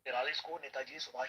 1943 को नेताजी सुभाष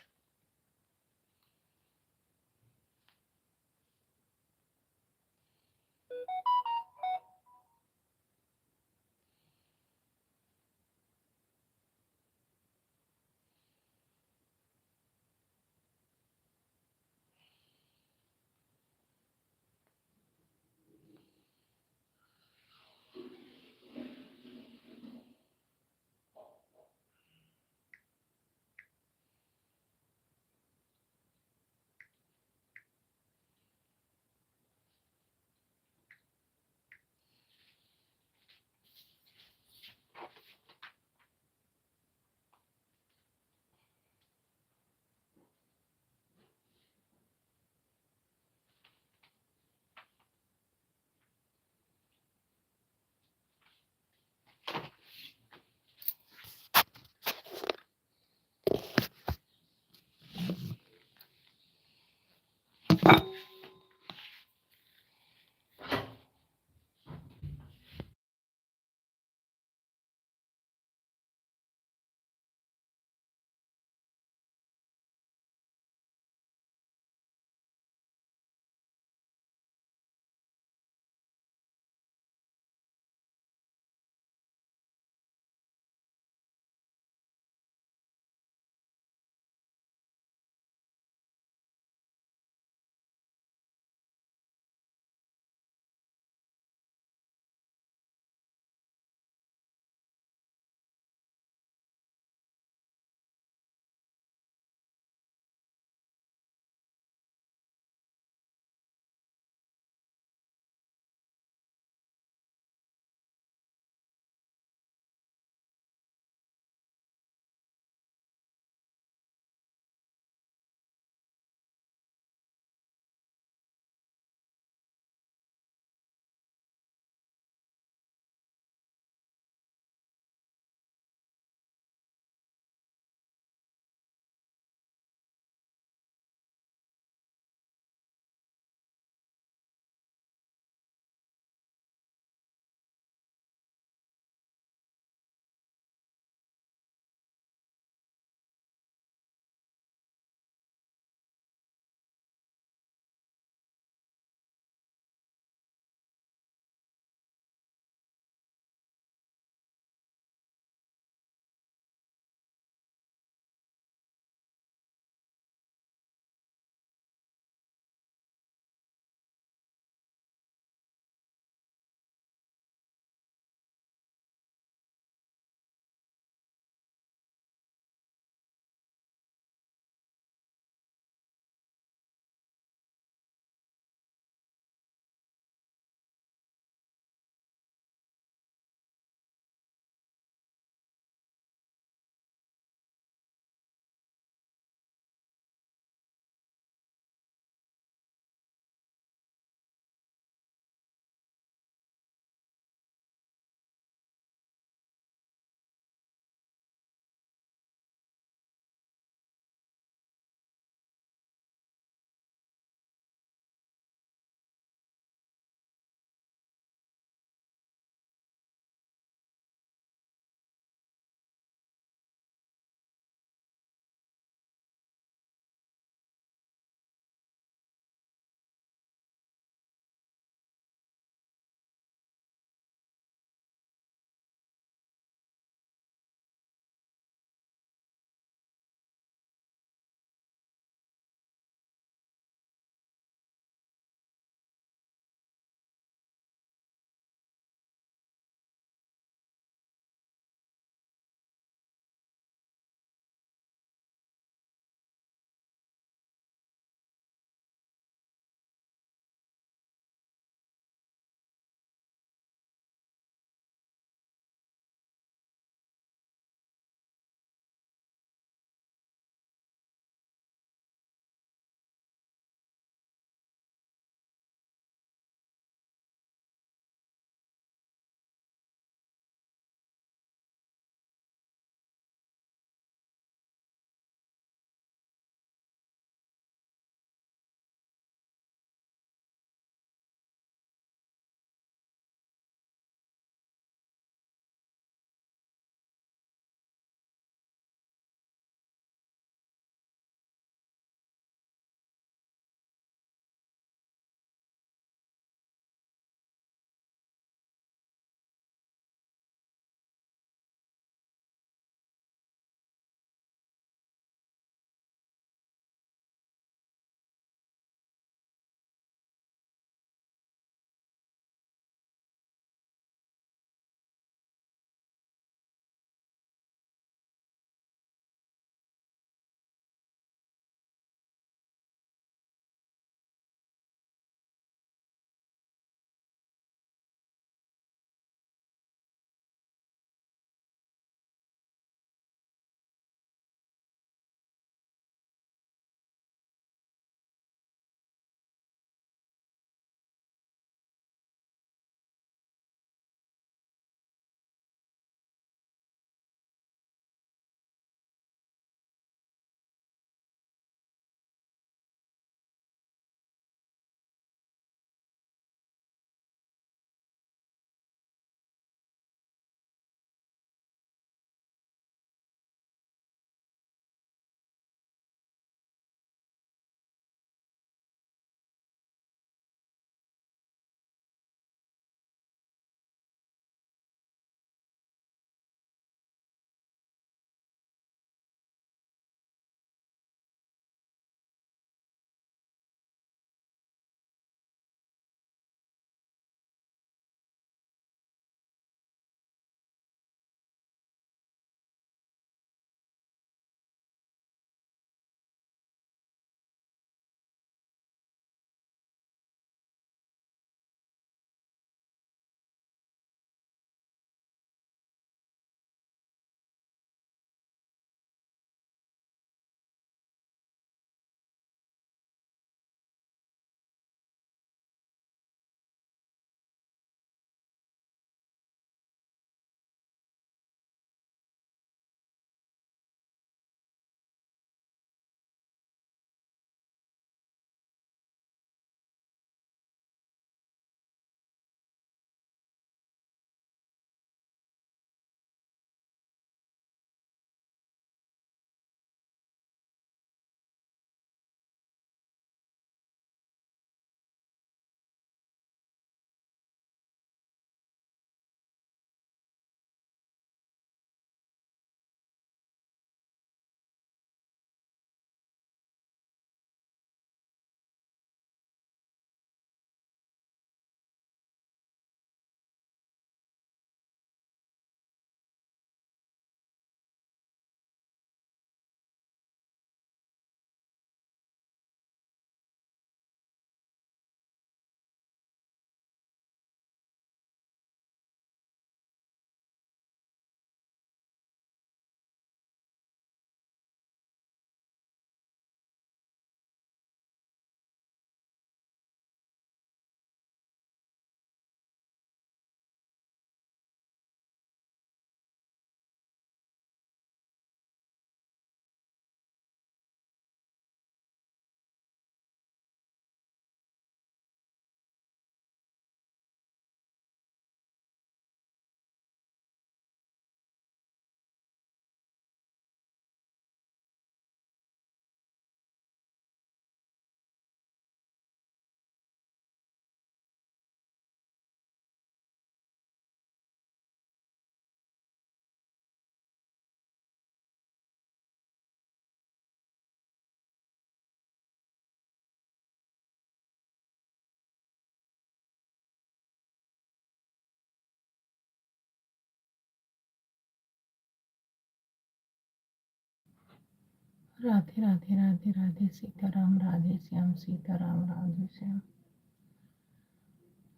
राधे राधे राधे राधे सीताराम राधे श्याम सीताराम राधे श्याम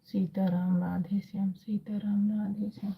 सीताराम राधे श्याम सीताराम राधे श्याम।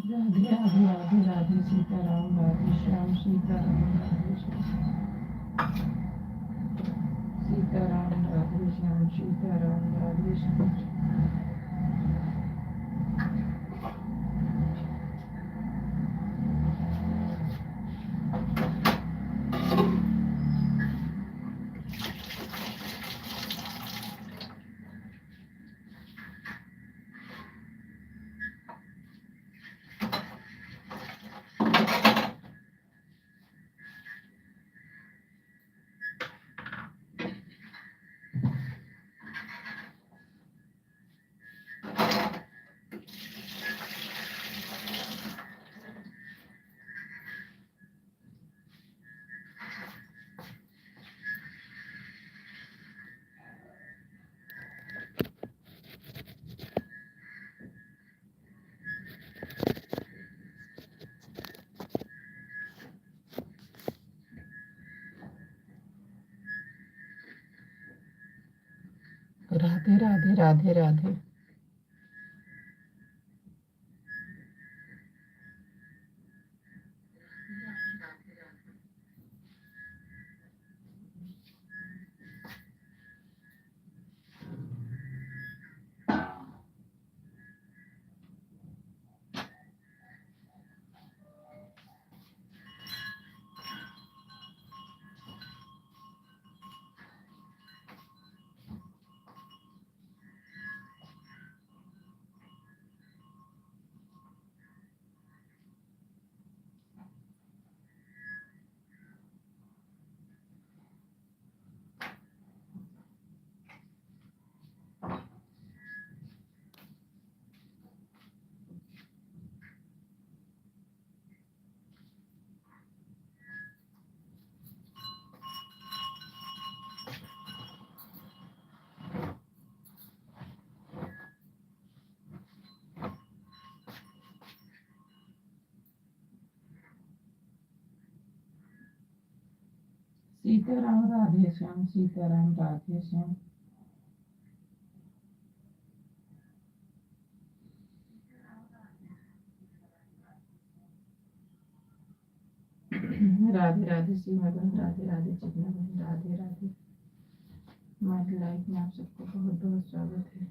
राधे राधे राधे राधे सीताराम राधे श्याम सीताराम राधे श्याम सीताराम राधे श्याम सीताराम राधे श्याम राधे राधे राधे राधे सीताराम राधे श्याम सीताराम राधे श्याम राधे राधे सीमा बहन राधे राधे चिकना बहन राधे राधे हमारी लाइफ में आप सबको बहुत बहुत स्वागत है।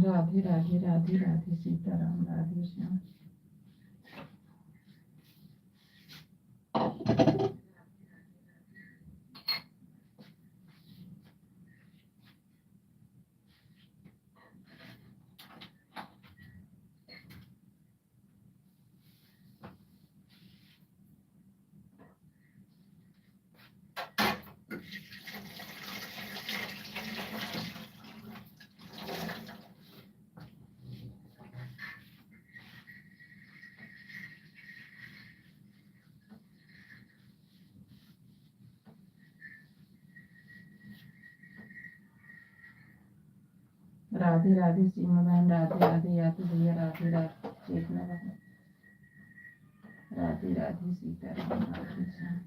राधे राधे राधे राधे सीताराम राधे श्याम। राधे राधे सीमा बहन राधे राधे या तो भैया राधे राधे चेतना बहन राधे राधे सीताराम राधे श्याम।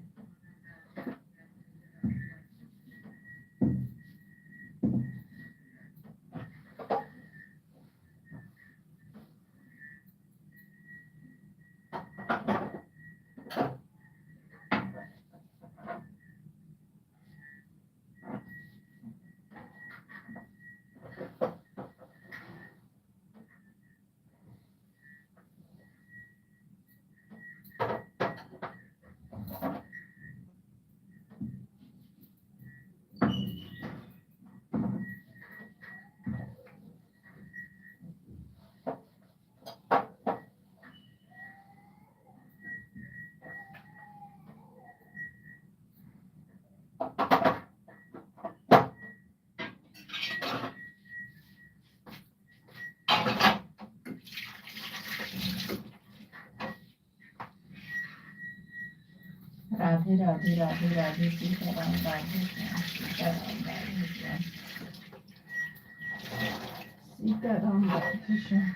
राधे राधे राधे राधे सीताराम राधे श्याम सीताराम राधे श्याम सीताराम राधे श्याम।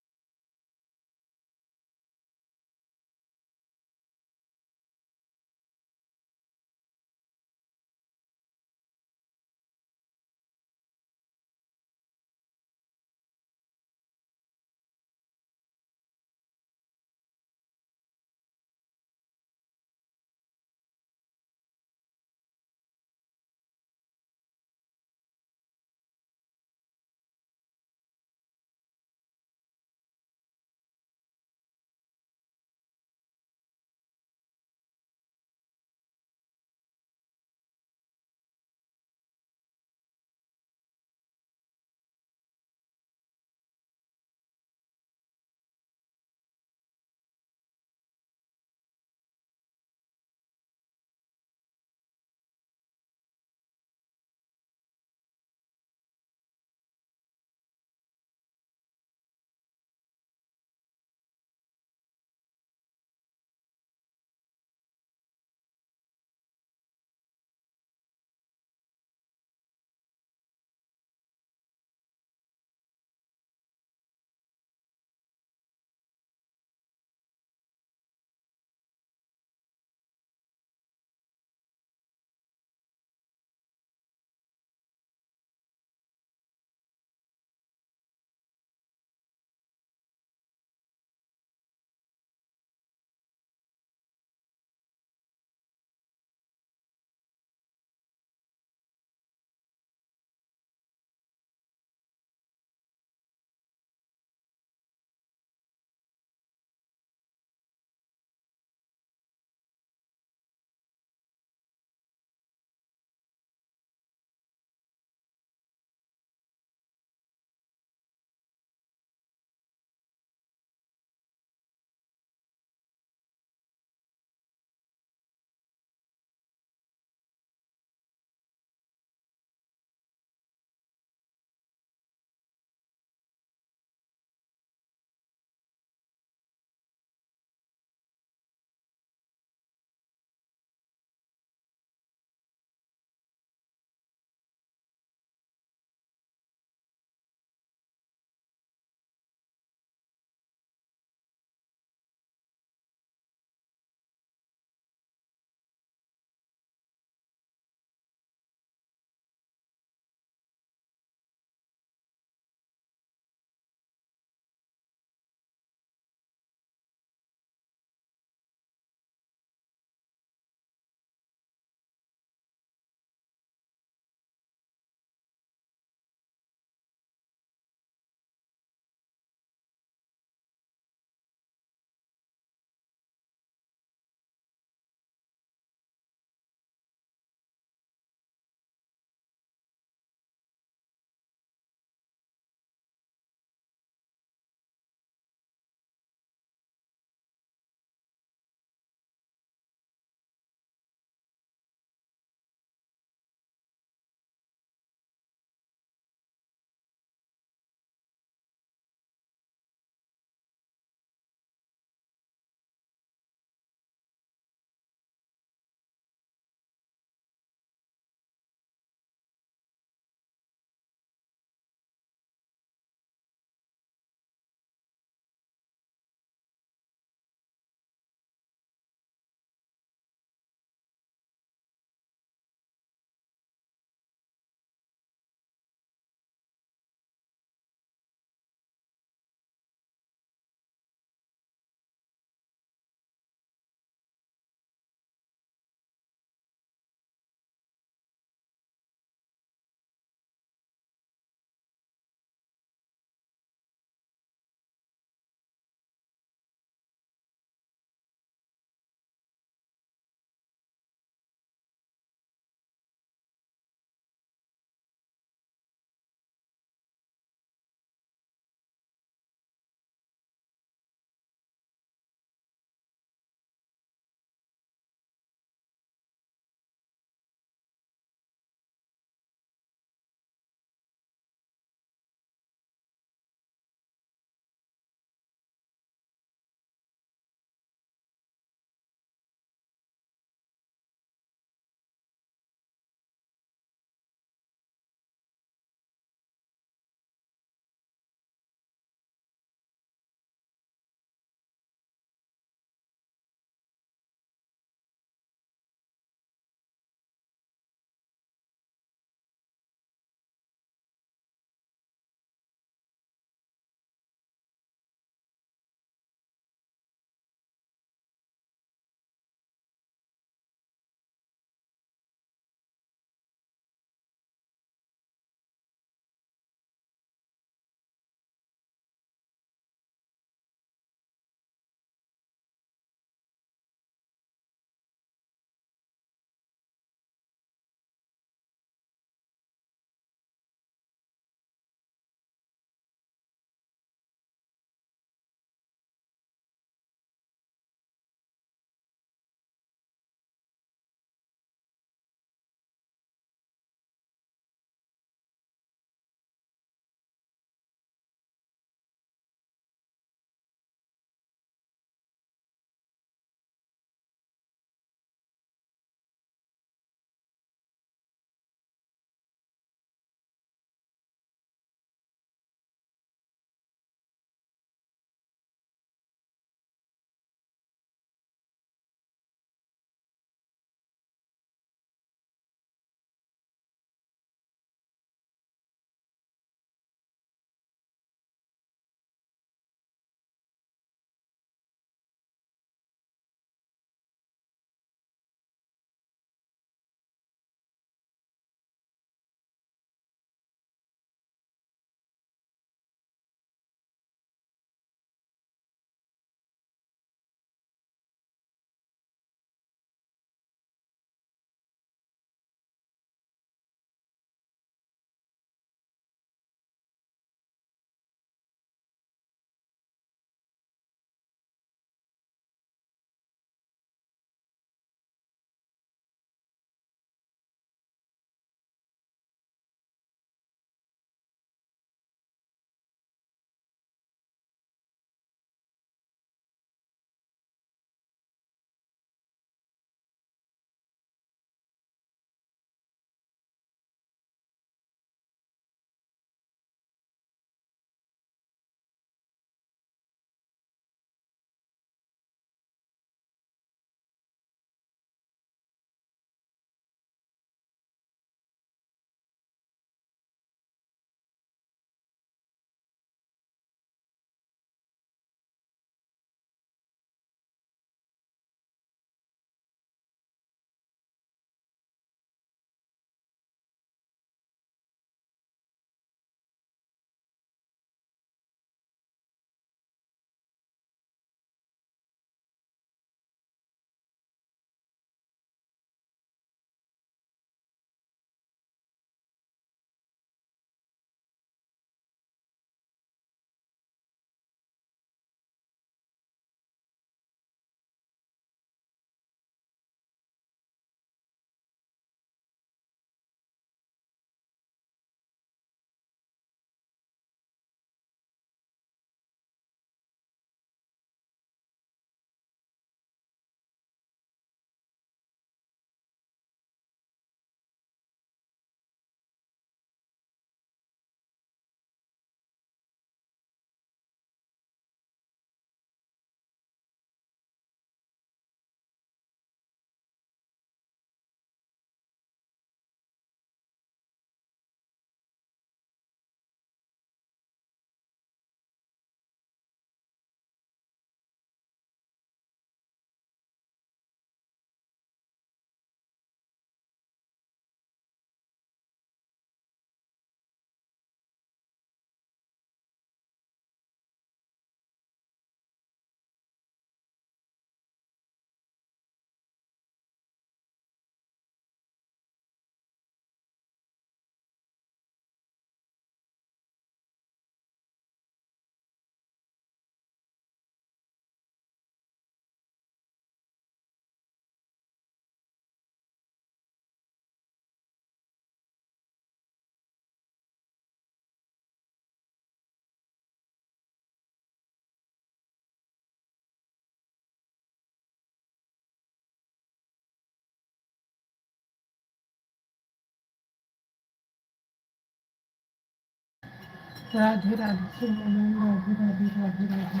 राधे राधे सिमरन, राधे राधे राधे राधे।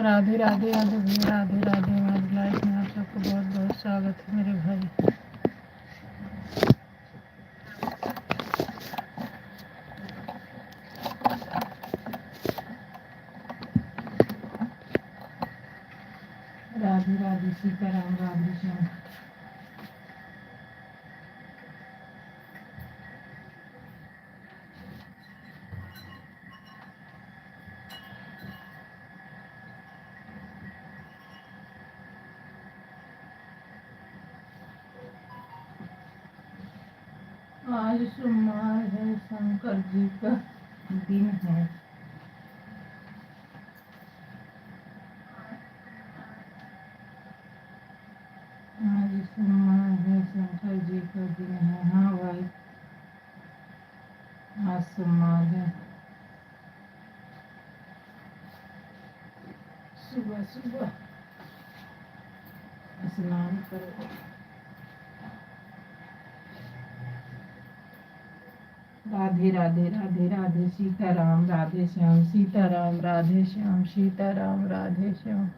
राधे राधे यादव भैया, राधे राधे। हमारी लाइफ में आप सबको बहुत बहुत स्वागत है मेरे भाई। राधे राधे सीताराम, राधे श्याम। आज सोमवार है, शंकर जी का दिन है। आज सोमवार है, शंकर जी का दिन है। हाँ भाई, आज सोमवार है। सुबह सुबह स्नान करो। राधे राधे राधे राधे सीताराम, राधे श्याम, सीताराम राधे श्याम, सीताराम राधे श्याम।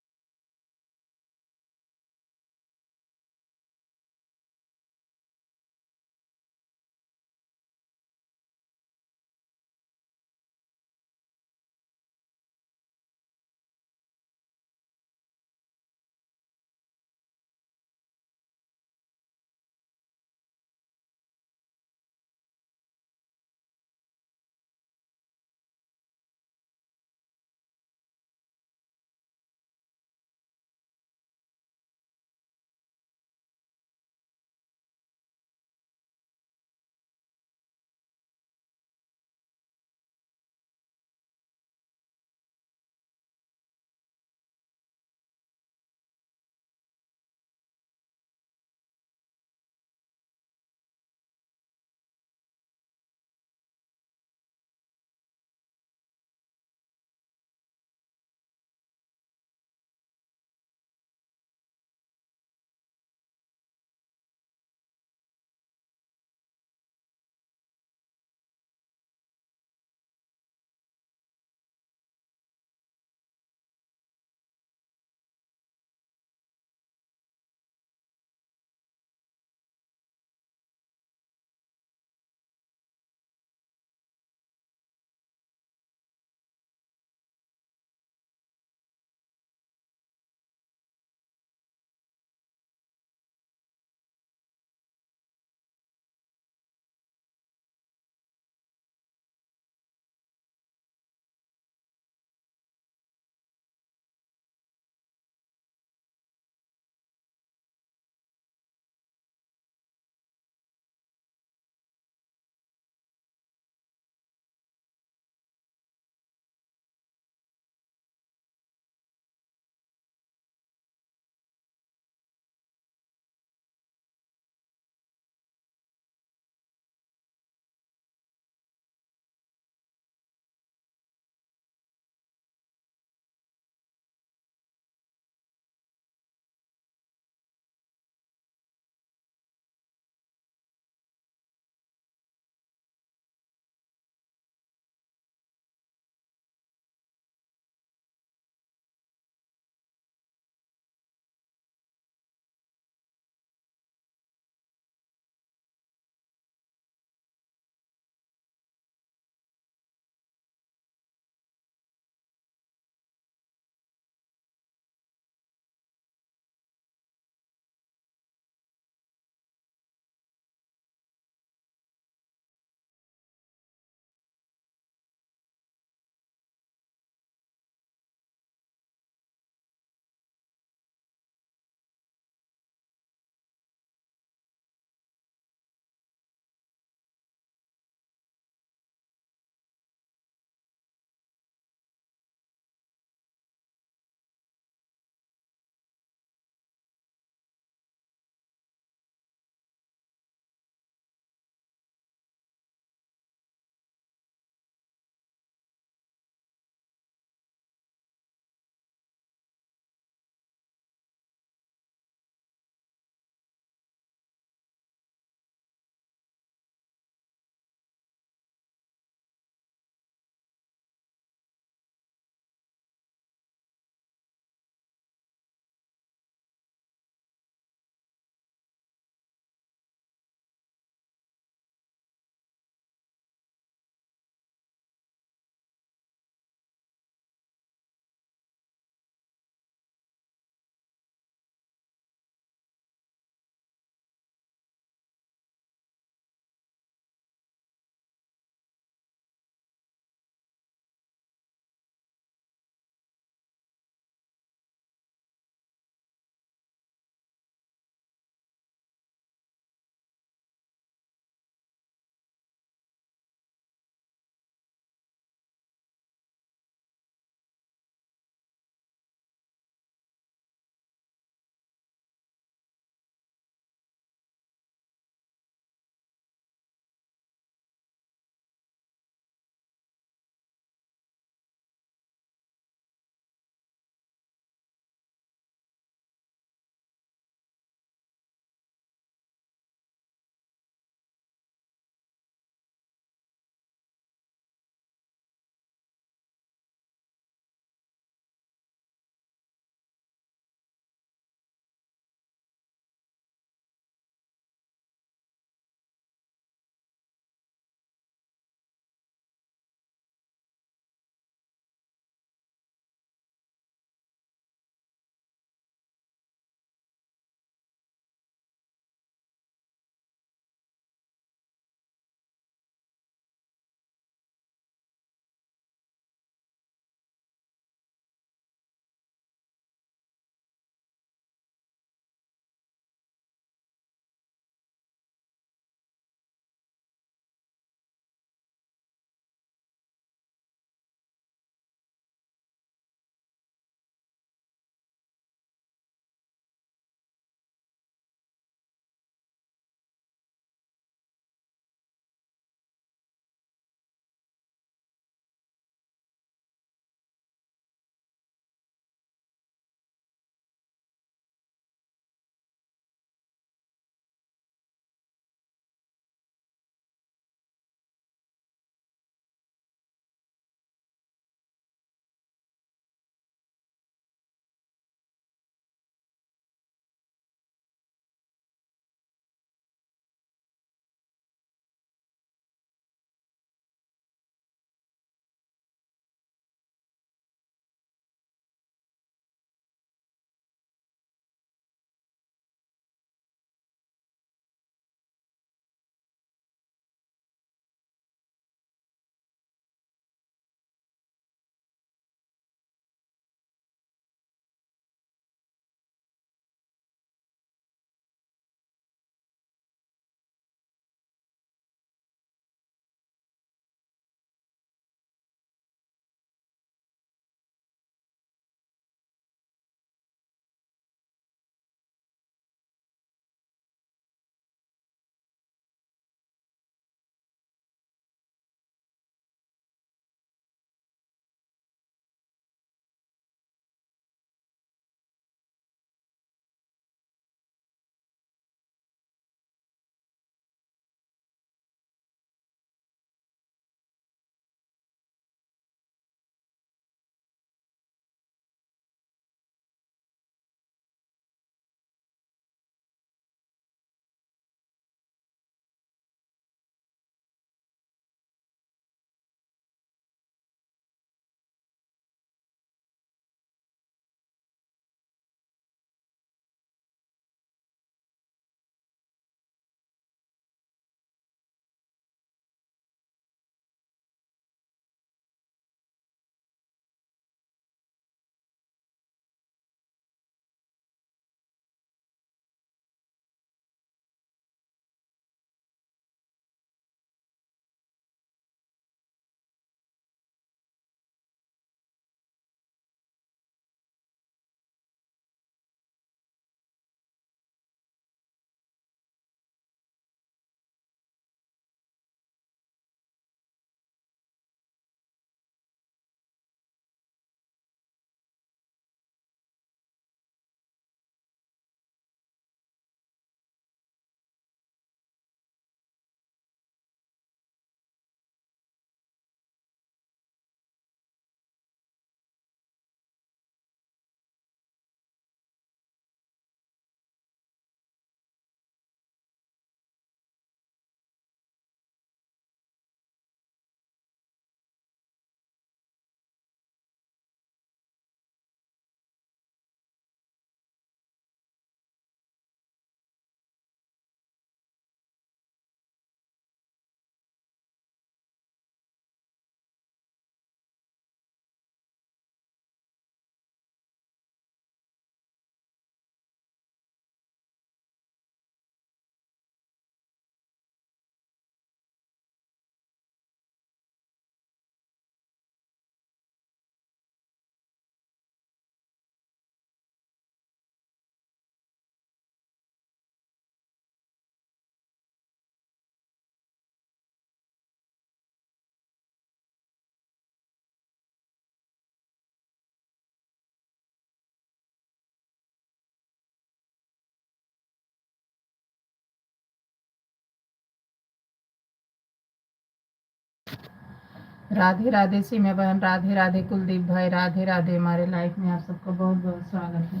राधे राधे सीमा बहन, राधे राधे कुलदीप भाई, राधे राधे। हमारे लाइफ में आप सबका बहुत बहुत स्वागत है।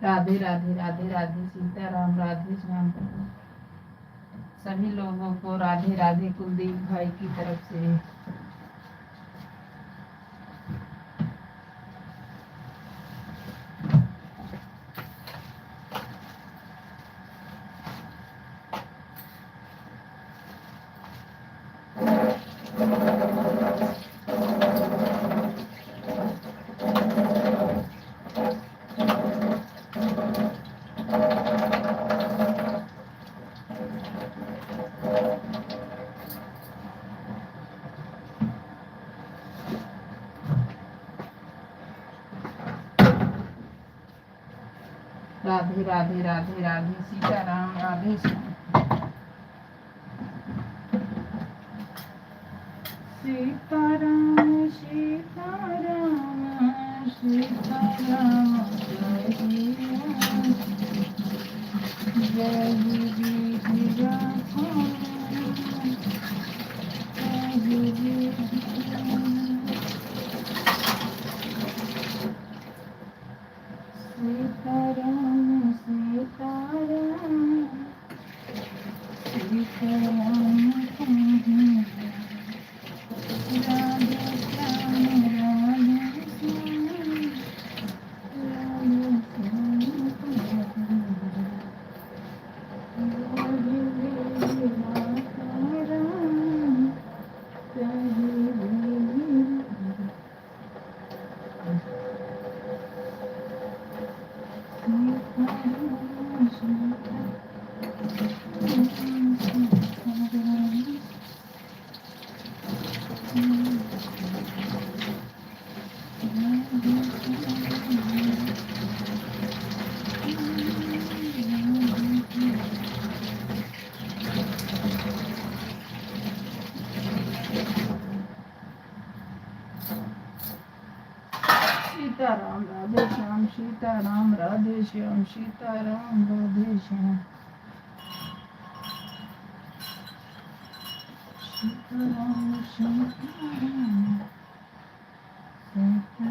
राधे राधे राधे राधे सीताराम, राधे श्याम। सभी लोगों को राधे राधे कुलदीप भाई की तरफ से। राधे राधे राधे राधे सीताराम, राधे श्याम। सीताराम सीताराम सीताराम, जय विधि राखो, जय विधि। सीताराम सीताराम सीताराम, राधे श्याम, राधे श्याम, राधे सीताराम, राधे श्याम, सीताराम, राधे श्याम, सीताराम, राधे श्याम, सीताराम सीताराम,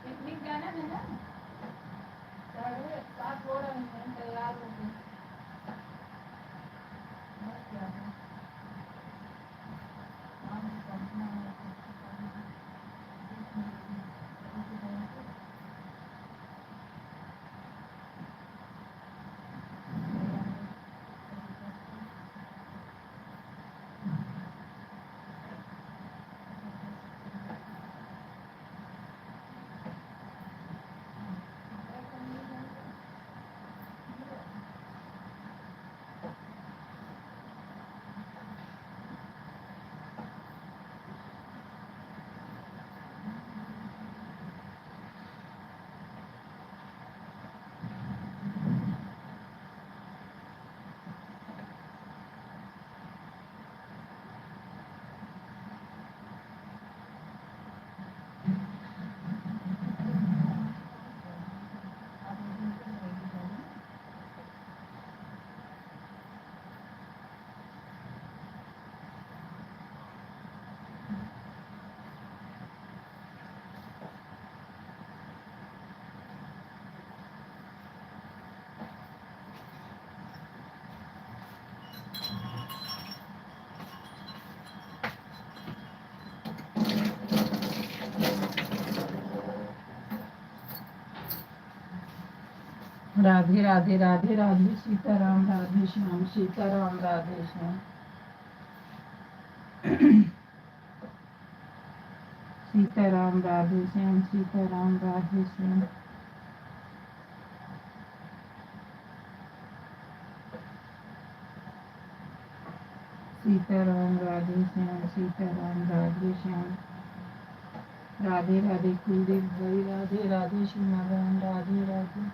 पिकनिक जाना है ना, 7:30 हो रहे हैं, तैयार हो गए। राधे राधे राधे राधे सीताराम, राधे श्याम, सीताराम, राधे श्याम। सीताराम राधे श्याम, सीताराम राधे श्याम। सीताराम राधे श्याम, सीताराम राधे श्याम। राधे राधे कुलदीप भाई, राधे राधे सीमा बहन, राधे राधे।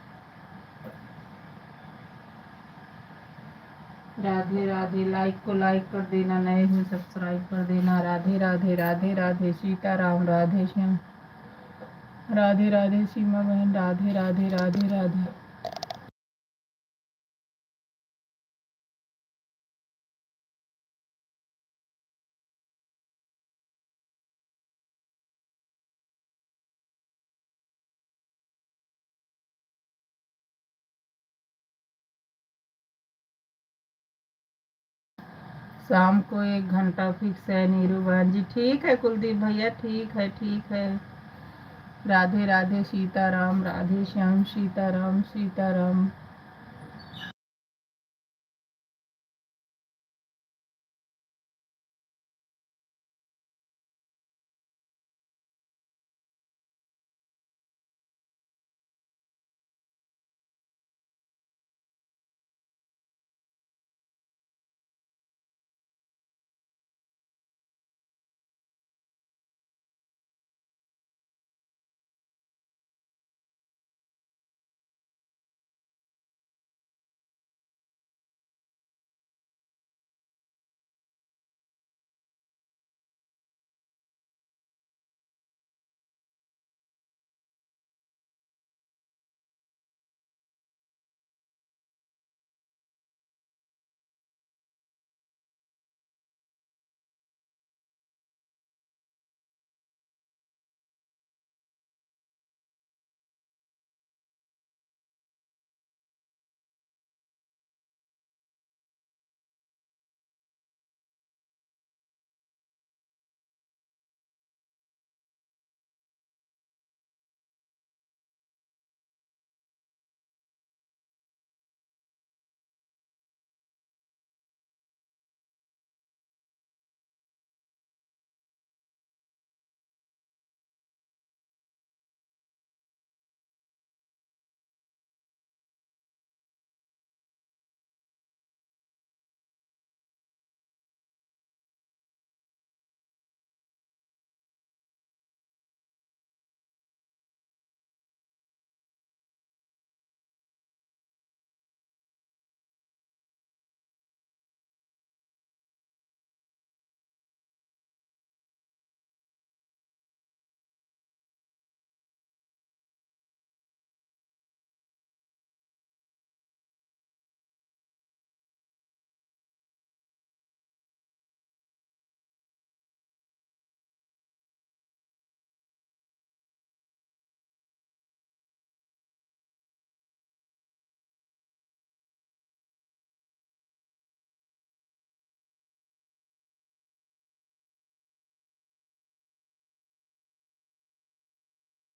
राधे राधे। लाइक को लाइक कर देना, नए हुए सब्सक्राइब कर देना। राधे राधे, राधे राधे, सीताराम राधे श्याम। राधे राधे सीमा बहन, राधे राधे, राधे राधे। शाम को 1 घंटा फिक्स है नीरू बहन जी। ठीक है कुलदीप भैया, ठीक है, ठीक है। राधे राधे सीताराम राधे श्याम, सीताराम सीताराम।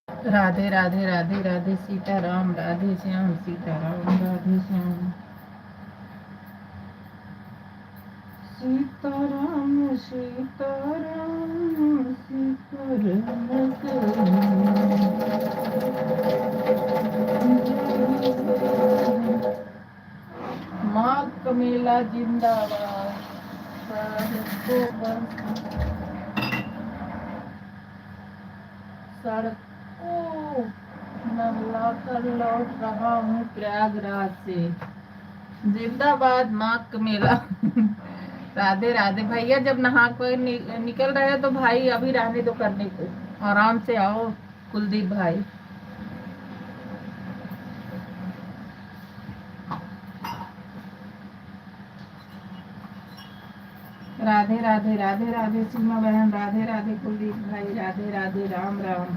राधे राधे, राधे राधे सीताराम राधे श्याम, सीताराम राधे श्याम। सीताराम सीताराम सीताराम। माघ का मेला जिंदाबाद। सड़कों नहला कर लौट रहा हूँ प्रयागराज से। जिंदाबाद माघ का मेला। राधे राधे भैया, जब नहा कर निकल रहे हैं तो भाई अभी रहने दो करने को, आराम से आओ कुलदीप भाई। राधे राधे, राधे राधे सीमा बहन, राधे राधे कुलदीप भाई, राधे राधे, राम राम।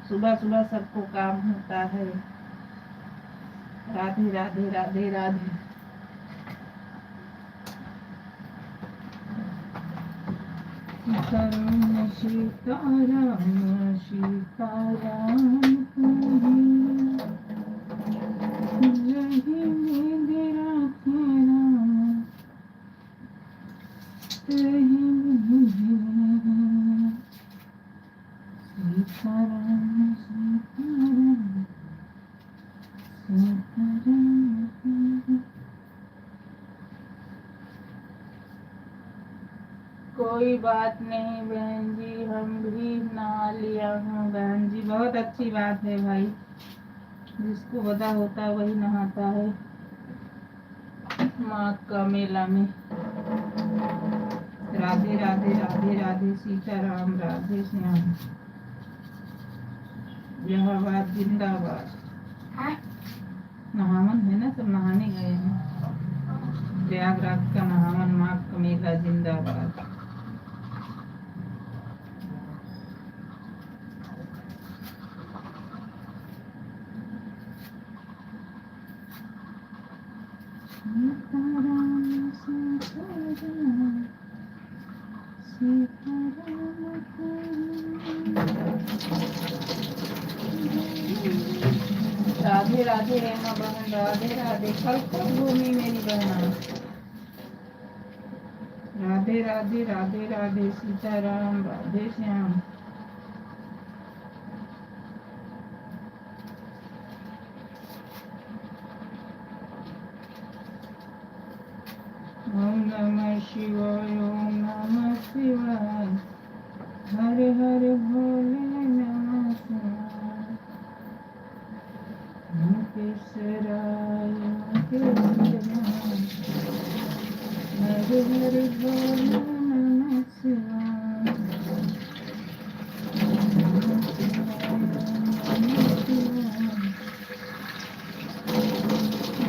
सुबह सुबह सबको काम होता है। राधे राधे, राधे राधे। सीताराम सीताराम सीताराम जही मेरे राधे राम। कोई बात नहीं बहन जी, हम भी नहा लिया हूँ। बहन जी बहुत अच्छी बात है भाई, जिसको पता होता है वही नहाता है माघ का मेला में। राधे राधे राधे राधे सीताराम राधे श्याम। इलाहाबाद जिंदाबाद। नहावन है ना, सब नहाने गए हैं। प्रयागराज का नहावन, माघ का मेला जिंदाबाद। राधे राधे हेमा बहन, राधे राधे। कल कब घूमी मेरी बहना। राधे राधे राधे राधे सीताराम राधे श्याम। ओम नमः शिवाय, ओम नमः शिवाय, हरे हरे भोले नमः शिवाय। मुकेशराय मुकेशराय, हरे हरे भोले नमः शिवाय।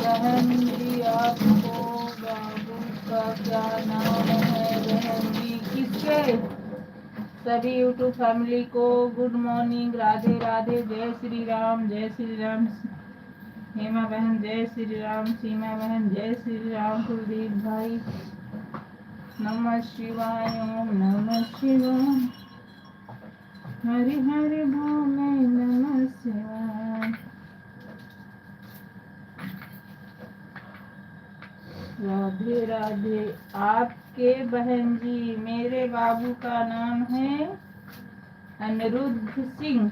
बहन जी आपको बाबू का क्या नाम है। बहन जी किसके, सभी यूट्यूब फैमिली को गुड मॉर्निंग, राधे राधे, जय श्री राम, जय श्री राम। हेमा बहन जय श्री राम, सीमा बहन जय श्री राम, कुलदीप भाई नमः शिवाय, ओम नमः शिवाय, हरि हरि भोले नमः शिवाय। राधे राधे। आपके बहन जी, मेरे बाबू का नाम है Anirudh Singh.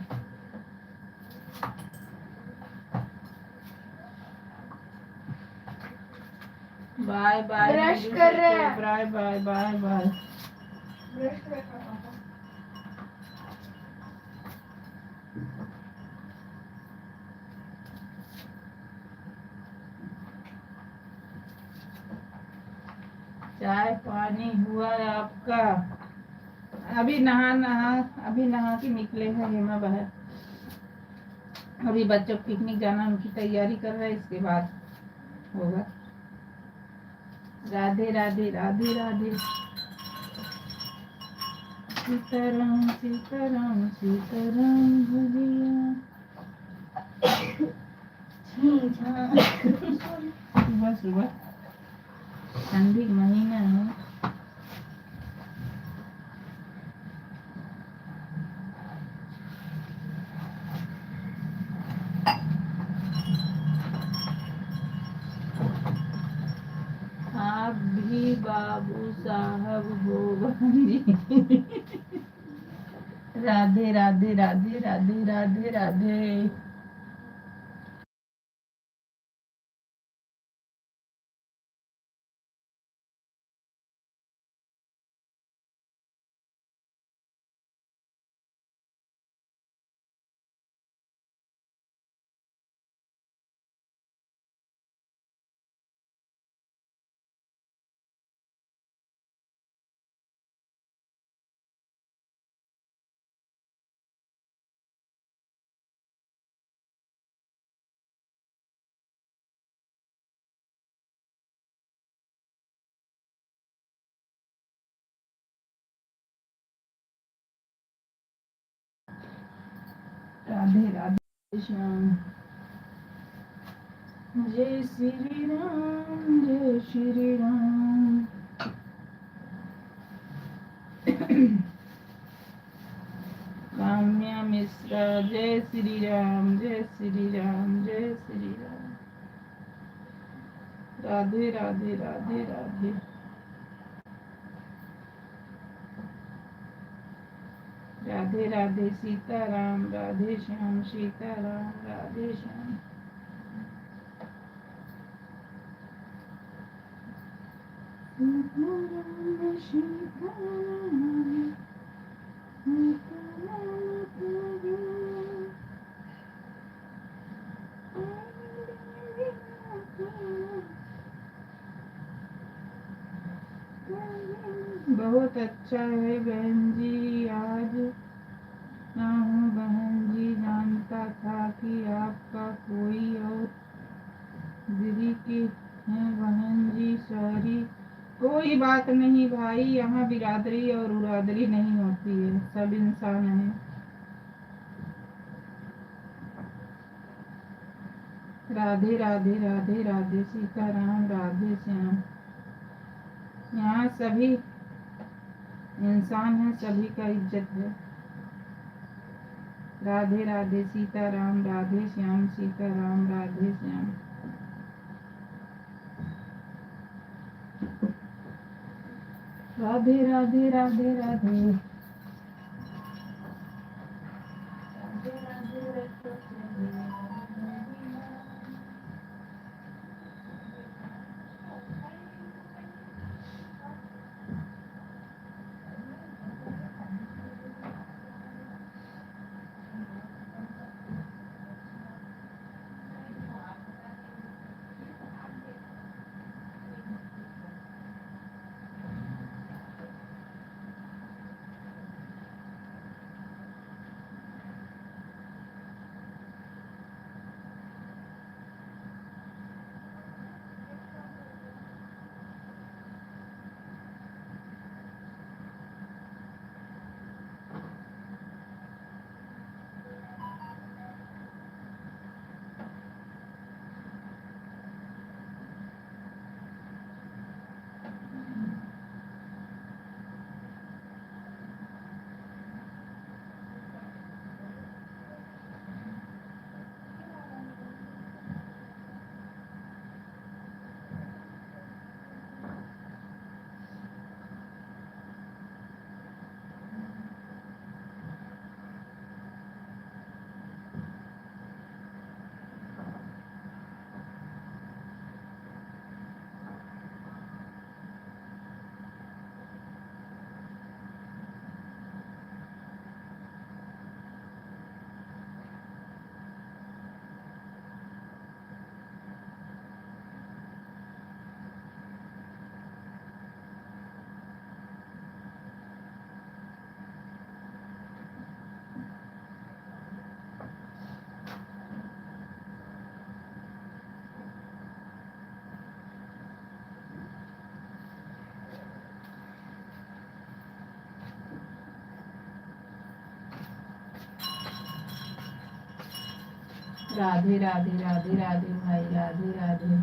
Bye bye, brush कर रहे हैं। Bye bye bye bye. चाय पानी हुआ आपका। अभी नहा के निकले हैं हेमा बहन। अभी बच्चों को पिकनिक जाना, उनकी तैयारी कर रहे हैं, इसके बाद होगा। राधे राधे राधे राधे सीताराम सीताराम सीताराम भजिया। सुबह सुबह ठंडी महीना है। आप भी बाबू साहब हो बहन जी। राधे राधे राधे राधे राधे राधे। राधे राधे श्याम। जय श्री राम जय श्री राम। काम्या मिश्रा जय श्री राम जय श्री राम जय श्री राम। राधे राधे राधे राधे। राधे राधे सीताराम राधे श्याम, सीताराम राधे श्याम। सीताराम सीताराम सीताराम तेरी बहुत अच्छा है बहन जी। आज ना हूँ बहन जी, जानता था कि आपका कोई और दीदी की है बहन जी, सॉरी। कोई बात नहीं भाई, यहाँ बिरादरी और उरादरी नहीं होती है, सब इंसान हैं। राधे राधे राधे राधे सीताराम राधे श्याम। यहाँ सभी इंसान हैं, सभी का इज्जत है। राधे राधे सीताराम राधे श्याम, सीताराम राधे श्याम। राधे राधे राधे राधे राधे राधे राधे राधे राधे राधे भाई, राधे राधे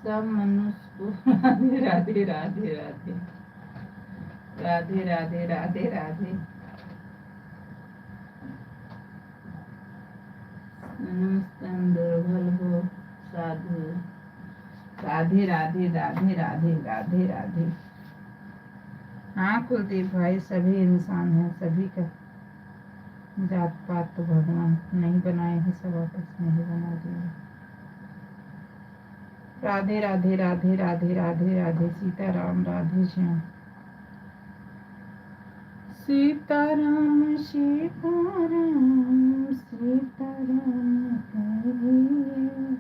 सब मनुष्य को। राधे राधे राधे राधे राधे राधे राधे राधे। नमस्तम दुर्बल हो साधु। राधे राधे राधे राधे राधे राधे। हाँ कुलदीप भाई, सभी इंसान हैं, सभी का जात पात तो भगवान नहीं बनाए हैं, सब आपस में ही बना दिए। राधे राधे राधे राधे राधे राधे सीताराम राधे श्याम। सीताराम सीताराम सीताराम कहिए,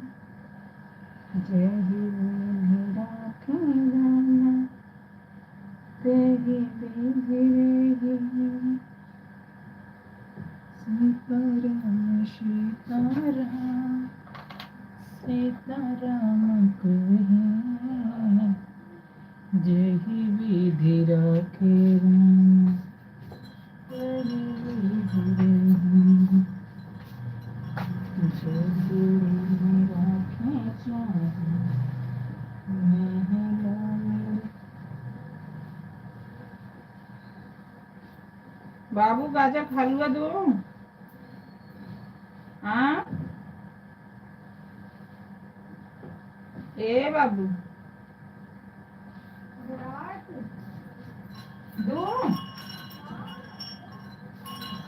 जय ही राखे जाना तेरी विधि रही। सीताराम सीताराम सीताराम कहिए, जय ही विधि राखे जाना तेरी विधि रही। जय ही राखे जाना बाबू, गाजर का हलवा दो। हाँ ए बाबू दो,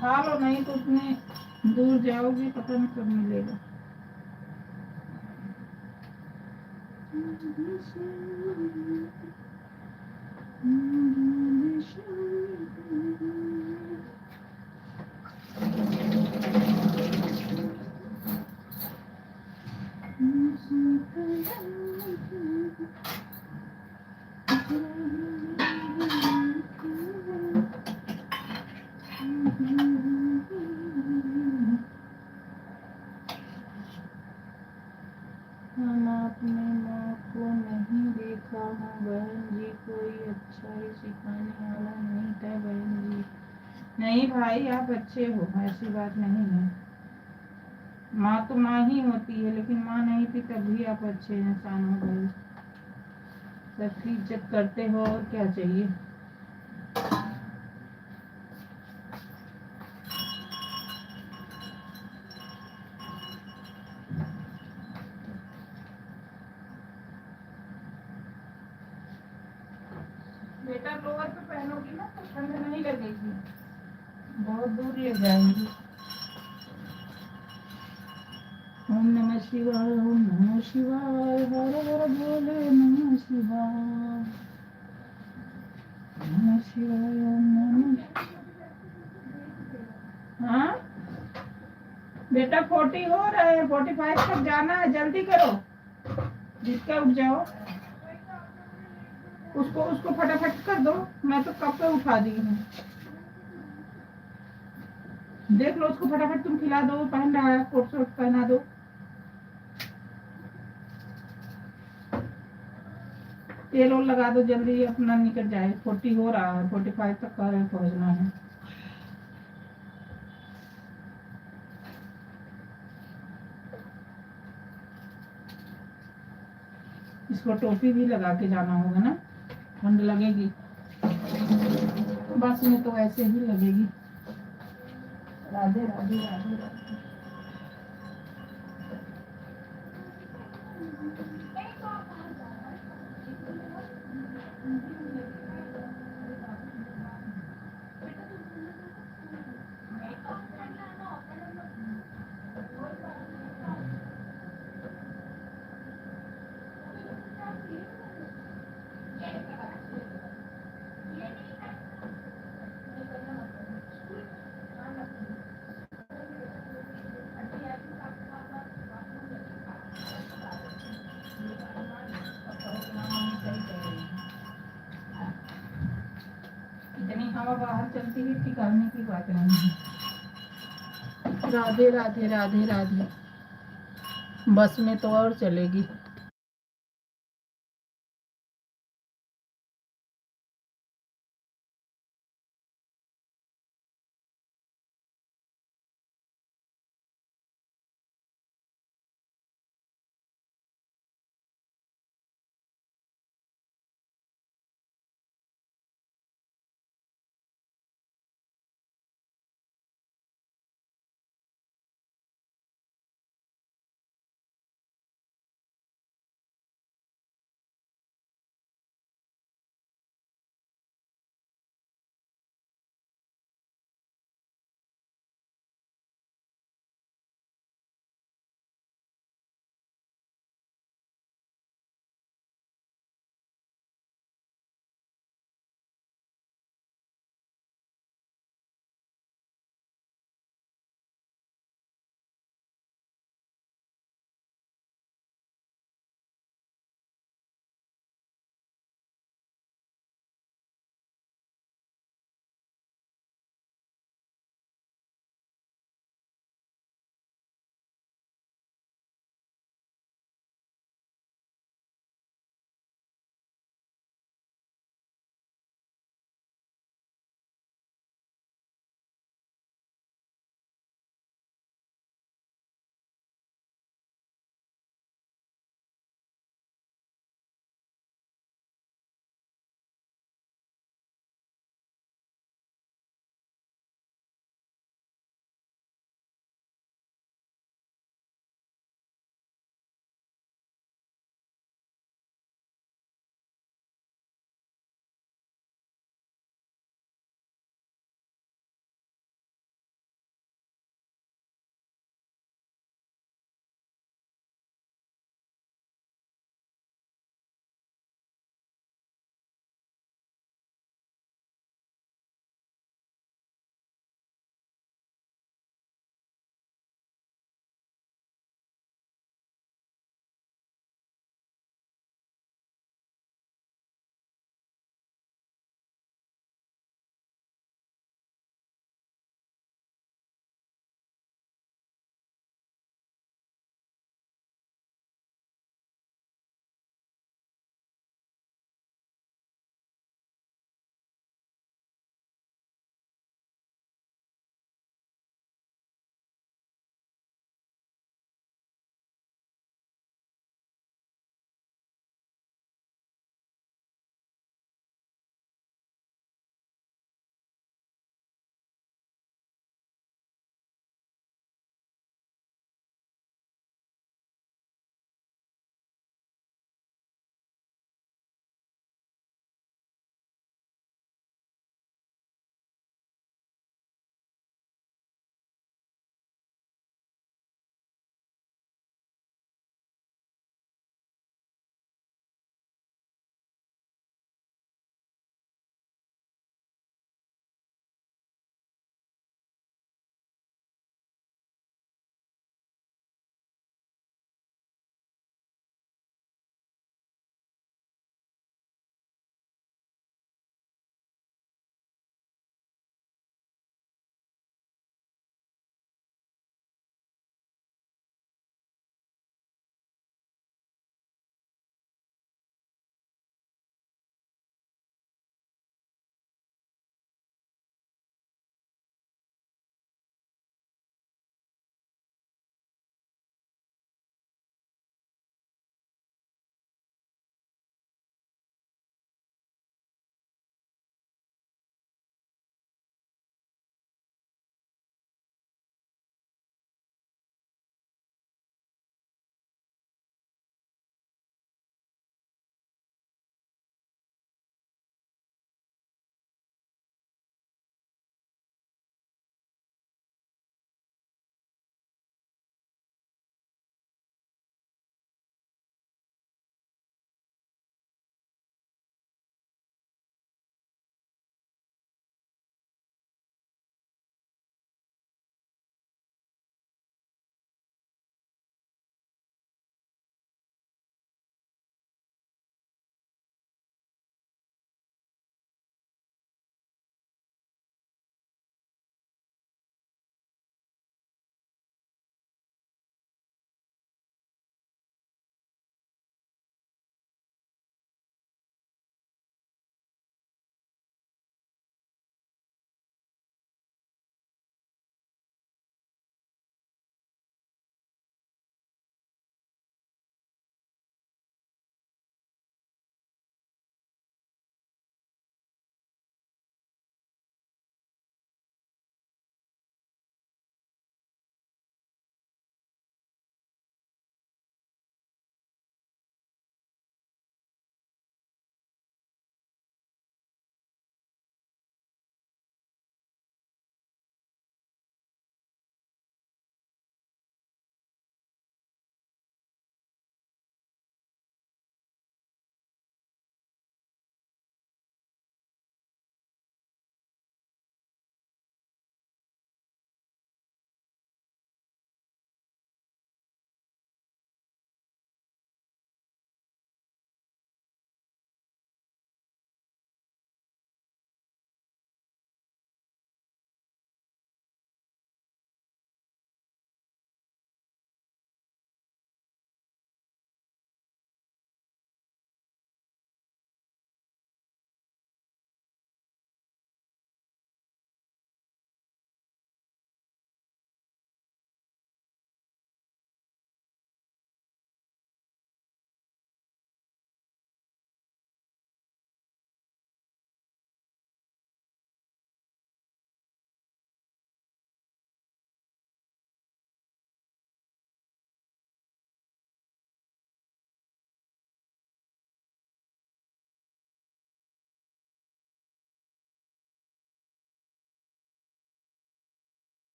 खा लो, नहीं तो उतने दूर जाओगी पता नहीं कब मिलेगा। हम अपने माँ को नहीं देखा हाँ बहन जी, कोई अच्छा ही सिखाने वाला नहीं था बहन जी। नहीं भाई, आप अच्छे हो, ऐसी बात नहीं है। माँ तो माँ ही होती है, लेकिन माँ नहीं थी तब भी आप अच्छे इंसान हो गए। सबकी इज्जत करते हो, और क्या चाहिए। बेटा लोअर पे पहनोगी ना तो ठंड नहीं लगेगी, बहुत दूर ले जाएंगी। ओम नमः शिवाय, ओम नमः शिवाय, हर हर बोले नमः शिवाय, नमः शिवाय, ओम नमः। हाँ बेटा 40 हो रहे हैं, 45 तक जाना है, जल्दी करो, जिसका उठ जाओ। उसको उसको फटाफट कर दो, मैं तो कब पे उठा दी हूँ। देख लो उसको फटाफट, तुम खिला दो, पहन रहा है, कोट शर्ट पहना दो। तेल और लगा दो, जल्दी अपना निकल जाए। 40 हो रहा है, 45 तक कह रहे पहुँचना है। इसको टोपी भी लगा के जाना होगा ना, ठंड लगेगी। बस में तो ऐसे ही लगेगी। राधे राधे राधे राधे। इतनी हवा बाहर चलती है कि करने की बात नहीं है। राधे राधे राधे राधे। बस में तो और चलेगी।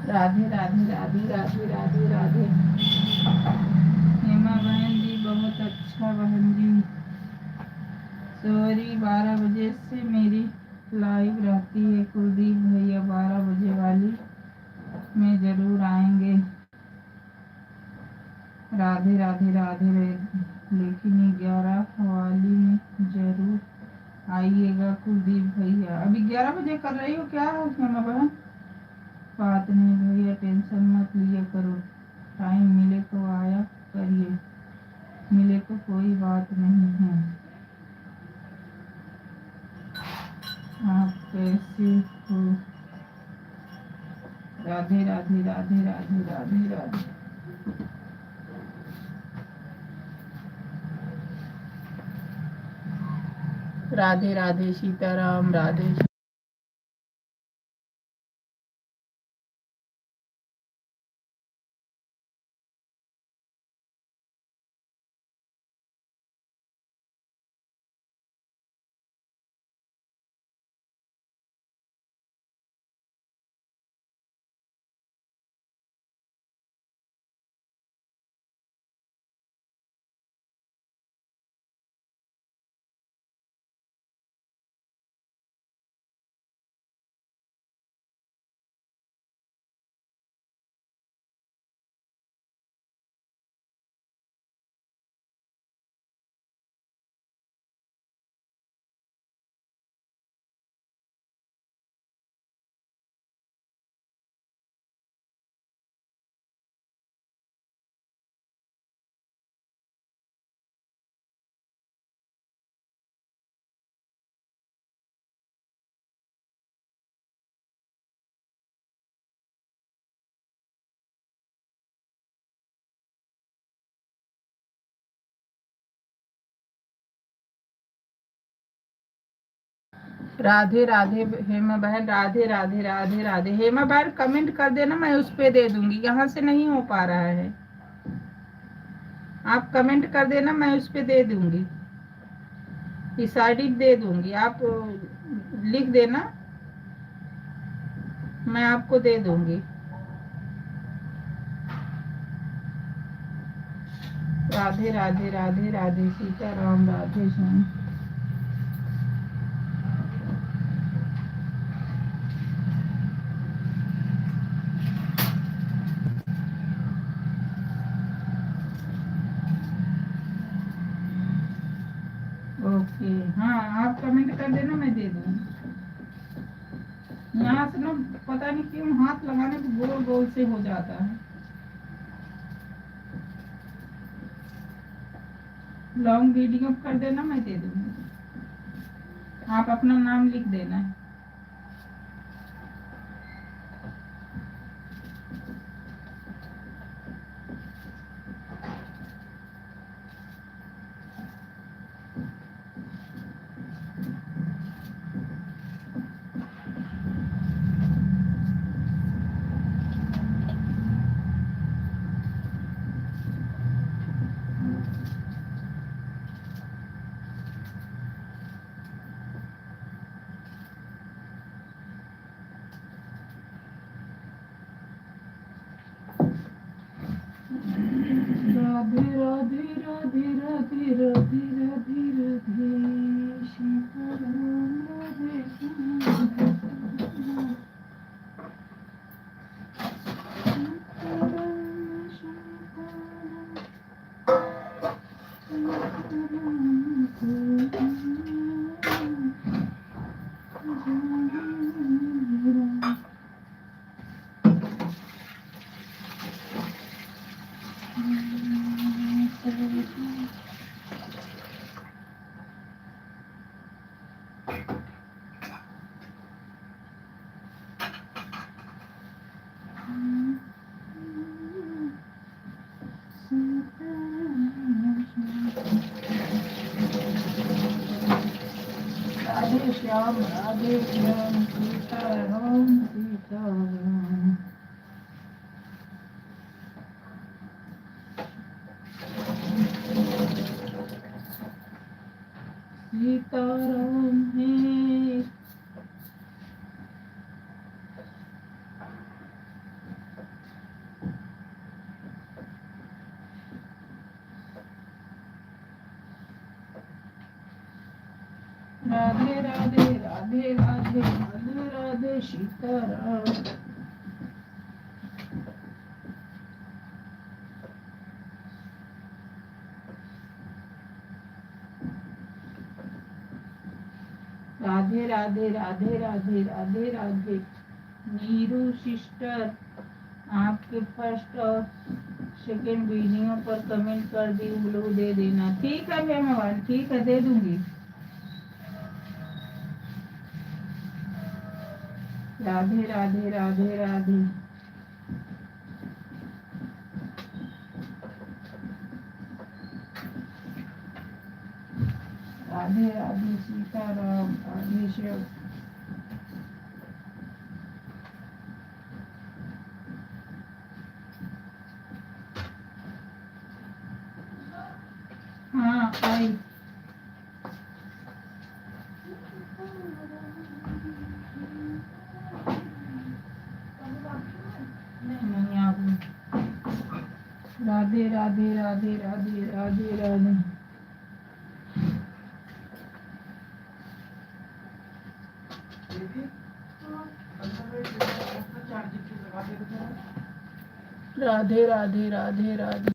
राधे राधे राधे राधे राधे राधे। हेमा बहन जी बहुत अच्छा बहन जी। सॉरी 12 बजे से मेरी लाइव रहती है। कुलदीप भैया 12 बजे वाली में जरूर आएंगे। राधे राधे राधे लेकिन 11 वाली में जरूर आइएगा कुलदीप भैया। अभी 11 बजे कर रही हो क्या हेमा बहन? बात नहीं भैया, टेंशन मत लिया करो। टाइम मिले तो आया करिए, मिले तो कोई बात नहीं है। आप कैसे हो? राधे राधे राधे राधे राधे राधे। राधे राधे सीताराम। राधे राधे राधे हेमा बहन। राधे राधे राधे राधे। हेमा बहन कमेंट कर देना, मैं उस पे दे दूंगी। यहाँ से नहीं हो पा रहा है, आप कमेंट कर देना, मैं उस पे दे दूंगी। इस आईडी दे दूंगी, आप लिख देना, मैं आपको दे दूंगी। राधे राधे राधे राधे सीताराम। राधे श्याम। ओके, हाँ आप कमेंट कर देना, मैं दे दूंगी। यहाँ से ना पता नहीं क्यों हाथ लगाने को गोल गोल से हो जाता है। लॉन्ग वीडियो कर देना, मैं दे दूंगी। आप अपना नाम लिख देना है। राधे राधे राधे राधे राधे राधे राधे सीताराम। राधे श्याम। राधे श्याम सीताराम सीताराम। सीताराम है। राधे राधे राधे राधे राधे राधे सीताराम। राधे राधे राधे राधे राधे राधे। नीरू सिस्टर, आपके फर्स्ट और सेकेंड वीडियो पर कमेंट कर दी, ब्लू दे देना। ठीक है मेहमान, ठीक है, दे दूंगी। राधे राधे राधे राधे। राधे राधे सीताराम, राधे शिव। हाँ आई। नहीं आ गई। राधे राधे राधे राधे राधे राधे। राधे राधे राधे राधे।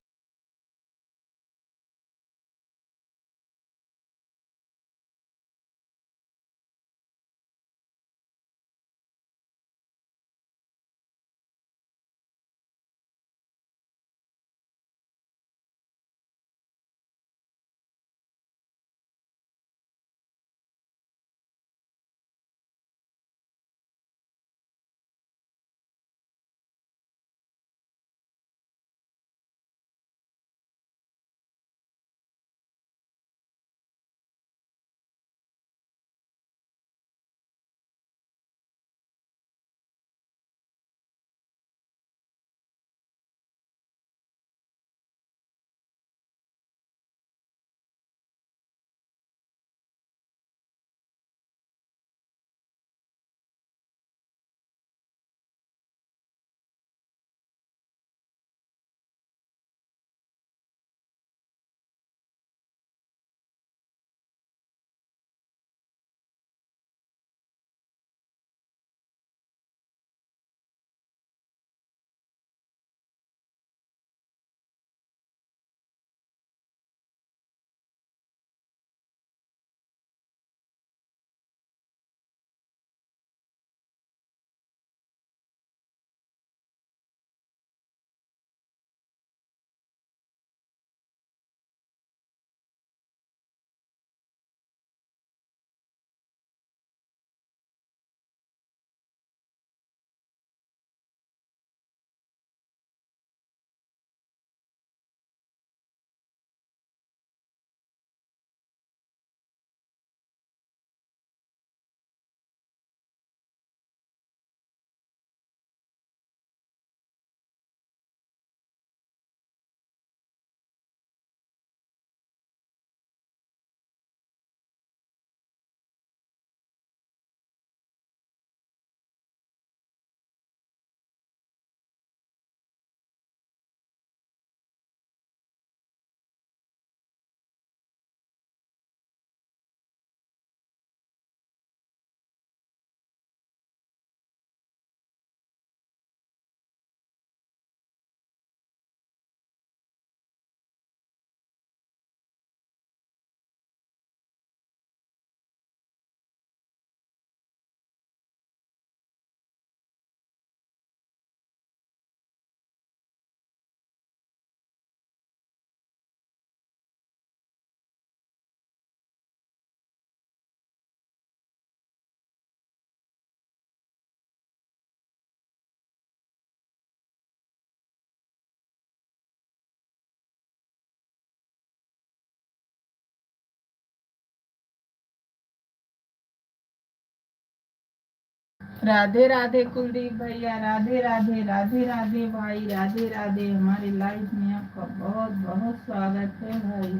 राधे राधे कुलदीप भैया, राधे राधे राधे राधे भाई, राधे राधे। हमारी लाइफ में आपका बहुत बहुत स्वागत है भाई।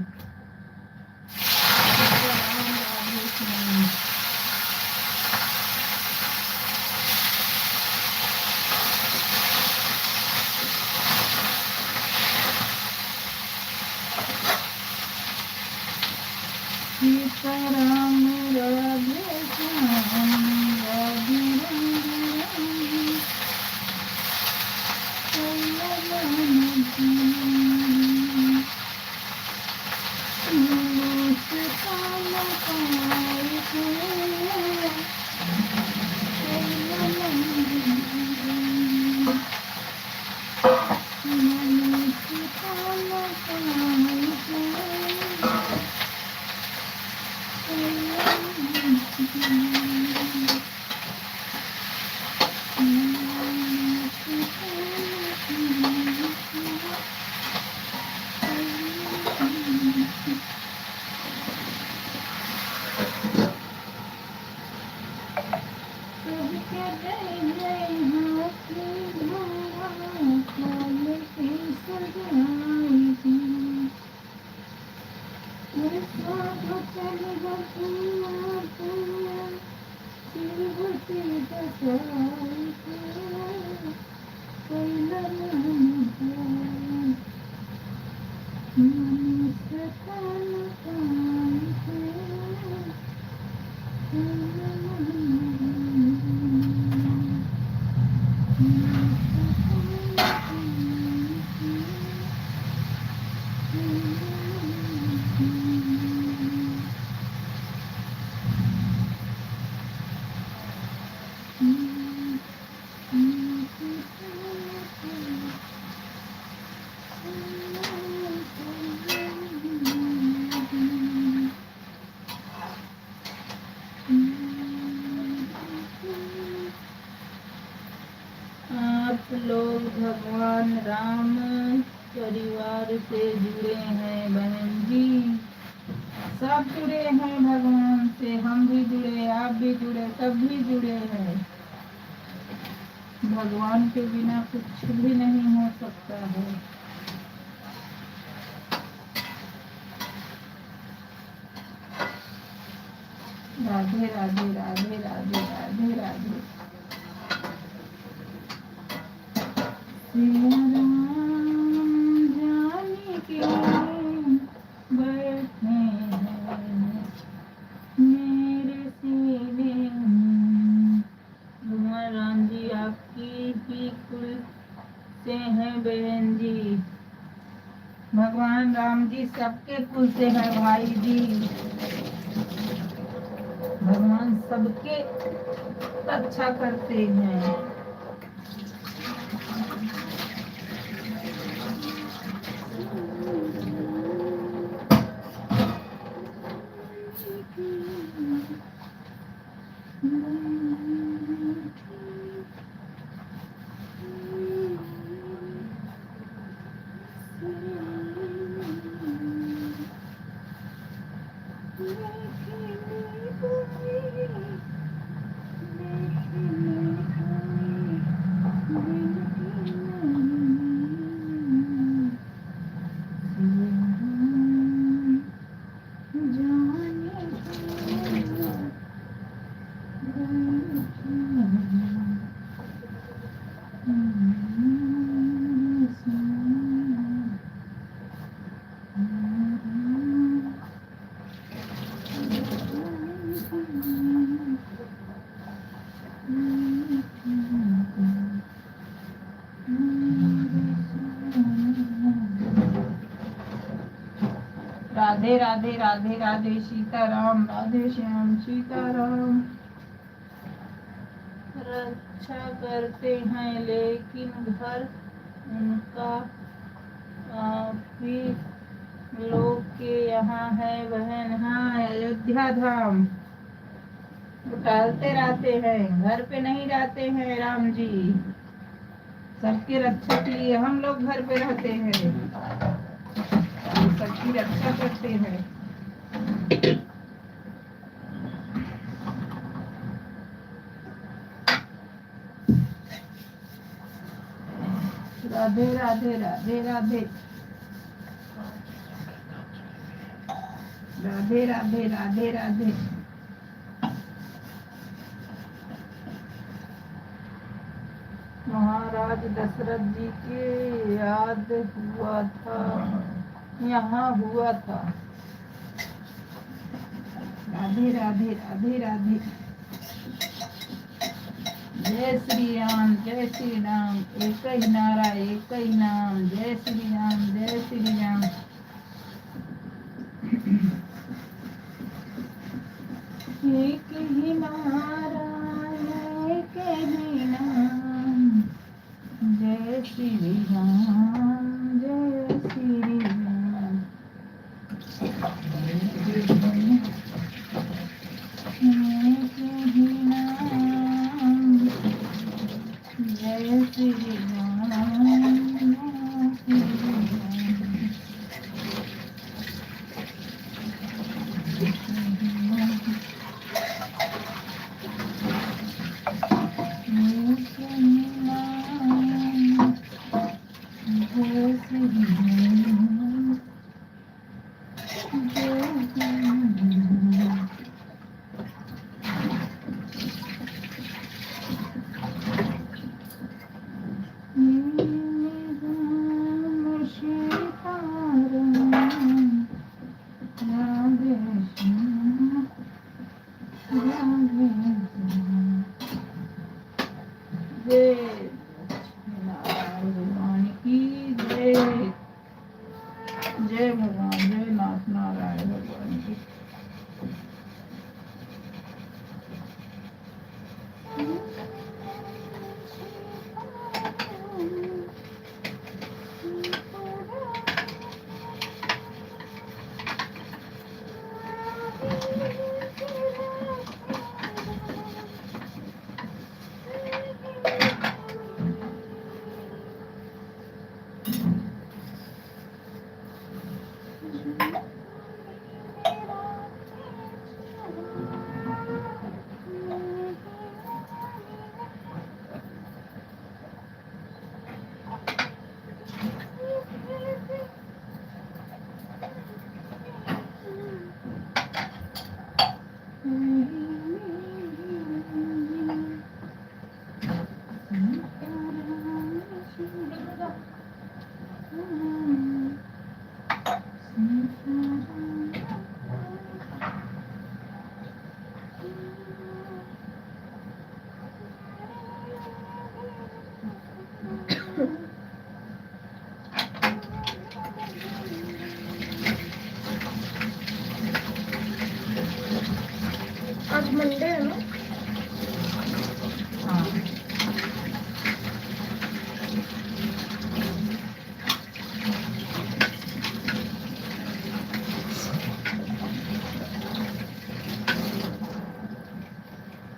राधे कृष्ण। सीताराम राधे आप लोग भगवान राम परिवार से जुड़े हैं बहन जी, सब जुड़े हैं भगवान से। हम भी जुड़े, आप भी जुड़े, सब भी जुड़े हैं। भगवान के बिना कुछ भी नहीं हो सकता है। राधे राधे राधे राधे राधे राधे। सिया राम जाने के बैठे हैं मेरे सीने। भगवान राम जी आपकी ही कुल से हैं बहन जी। भगवान राम जी सबके कुल से हैं भाई जी। भगवान सबके अच्छा करते हैं। राधे राधे राधे राधे सीताराम, राधे श्याम सीताराम। रक्षा करते हैं लेकिन घर उनका आप ही लोग के यहाँ है बहन। हाँ, अयोध्या धाम टालते रहते हैं, घर पे नहीं रहते हैं राम जी। सबके रक्षा के लिए हम लोग घर पे रहते हैं, सबकी रक्षा करते हैं। राधे राधे राधे राधे राधे राधे राधे राधे। महाराज दशरथ जी के याद हुआ था, यहाँ हुआ था। राधे राधे राधे राधे। जय श्री राम जय श्री राम, एक ही नारा एक ही नाम। जय श्री राम जय श्री राम। एक ही नारा एक ही नाम। जय श्री राम जय श्री राम। एक ही नाम। जय श्री राम जय श्री राम। जय भगवान, जय नाथ नारायण भगवान की। आज मंडे है ना? हाँ,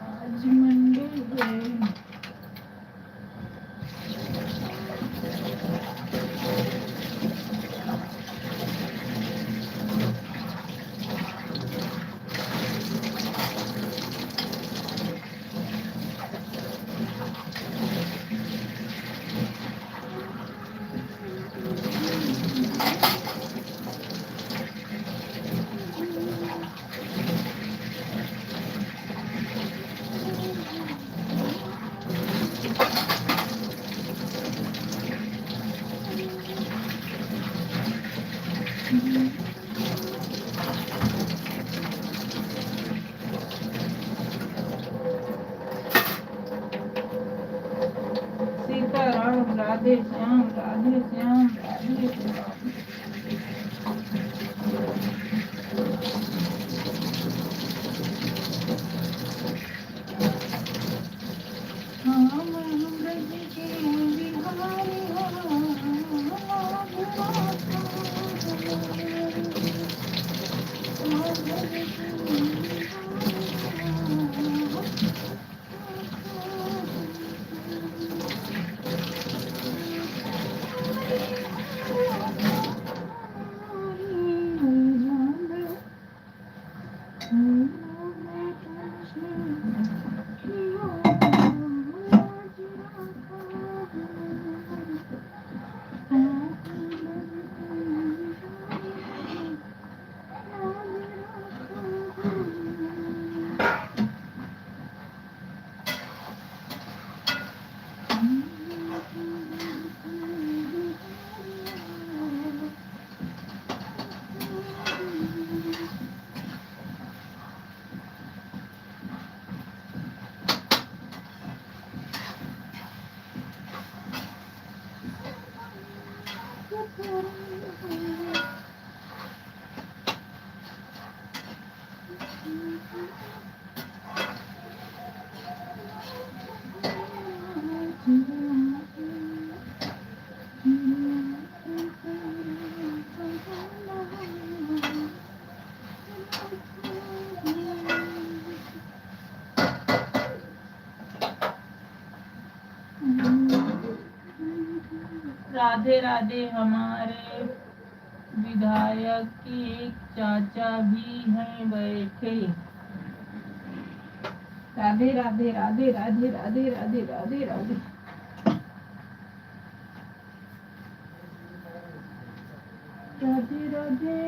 आज मंडे है। सीताराम, राधे श्याम, राधे श्याम, राधे श्याम। राधे राधे। हमारे विधायक के एक चाचा भी हैं बैठे। राधे राधे राधे राधे राधे राधे राधे राधे। राधे राधे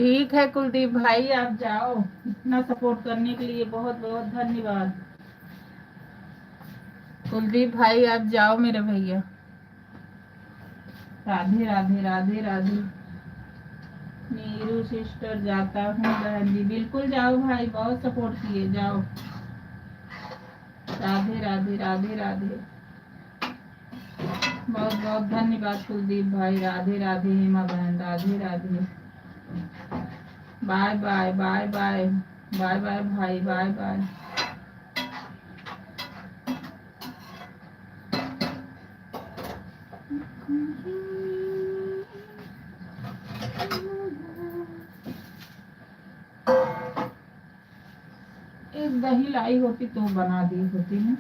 ठीक है कुलदीप भाई, आप जाओ। इतना सपोर्ट करने के लिए बहुत बहुत धन्यवाद। कुलदीप भाई आप जाओ मेरे भैया। राधे राधे राधे राधे। नीरू सिस्टर जाता हूँ बहन जी, बिल्कुल जाओ भाई, बहुत सपोर्ट किए, जाओ। राधे राधे राधे राधे। बहुत बहुत धन्यवाद कुलदीप भाई। राधे राधे हेमा बहन, Radhe Radhe. Bye bye bye bye. Bye bye भाई, बाय बाय। एक दही लाई होती तो बना दी होती ना।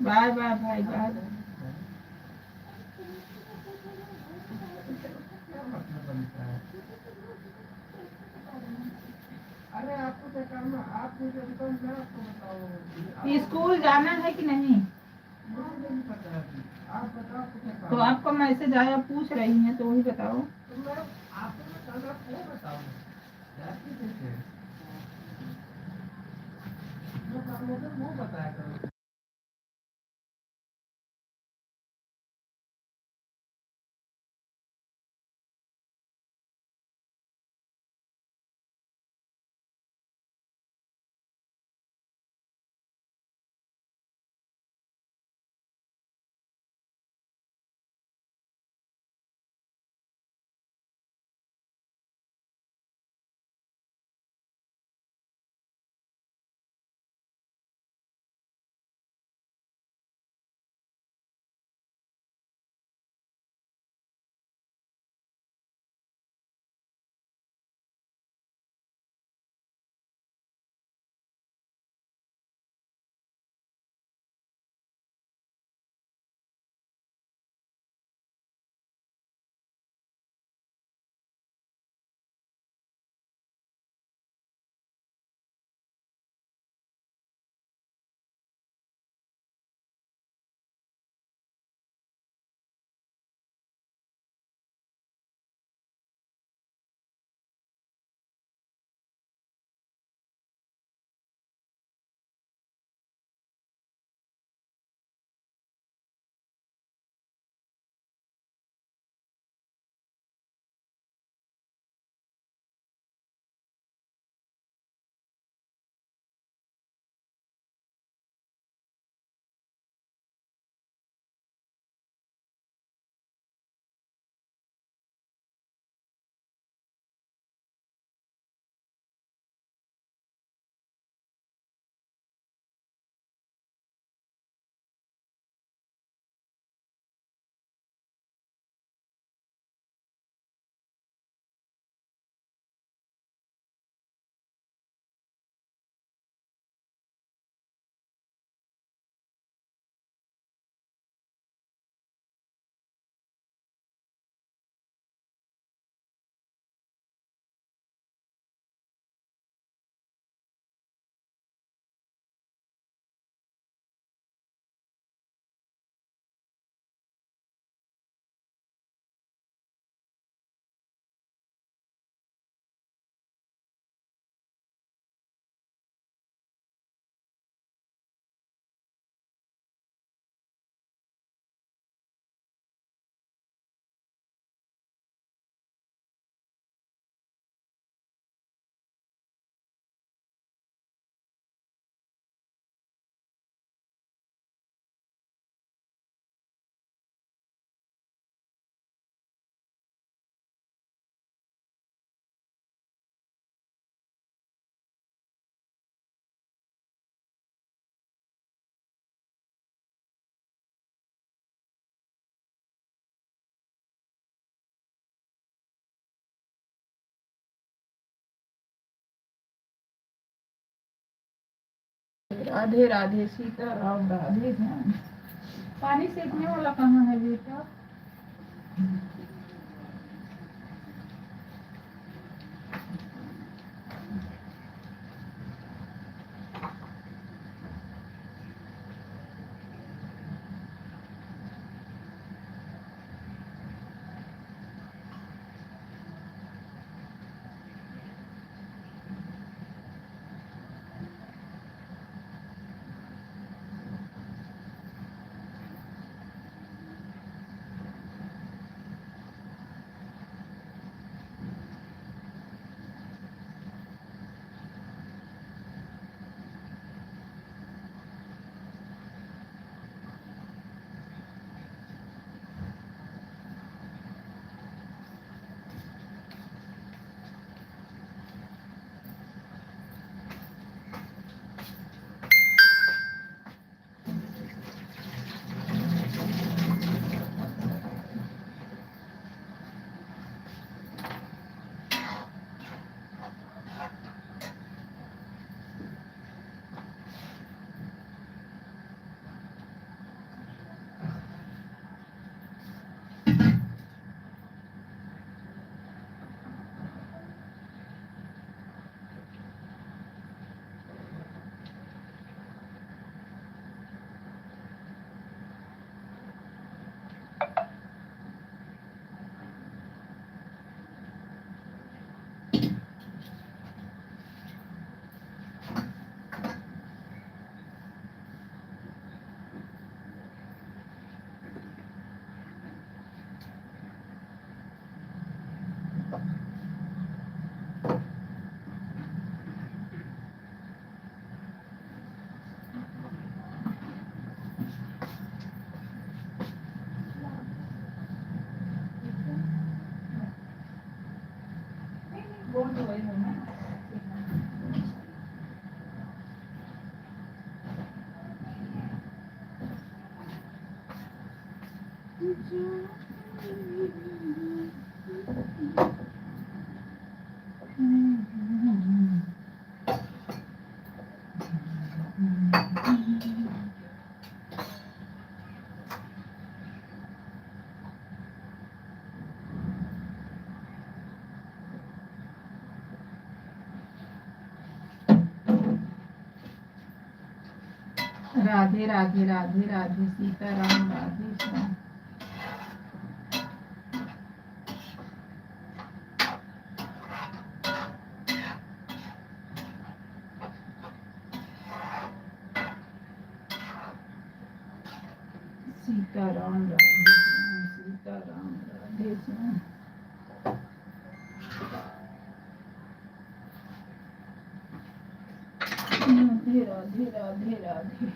बाय बाय भाई, बाय। अरे आपको क्या करना, आप मुझे बताओ, मैं आपको बताऊँ। स्कूल जाना है कि नहीं? मुझे नहीं पता है, आप बताओ आपको क्या तो काम है। आपका मैसेज आया, पूछ रही हैं तो वही बताओ। तो मैं आपको मैं कल रात को बताऊँ, जाती कैसे जो काम होगा वो बताया करो। राधे राधे सीताराम, राधे श्याम। पानी सेकने वाला कहाँ है बेटा? तो वही होना। राधे राधे राधे राधे सीताराम राधे श्याम। सीताराम राधे श्याम सीताराम राधे श्याम। राधे राधे राधे राधे।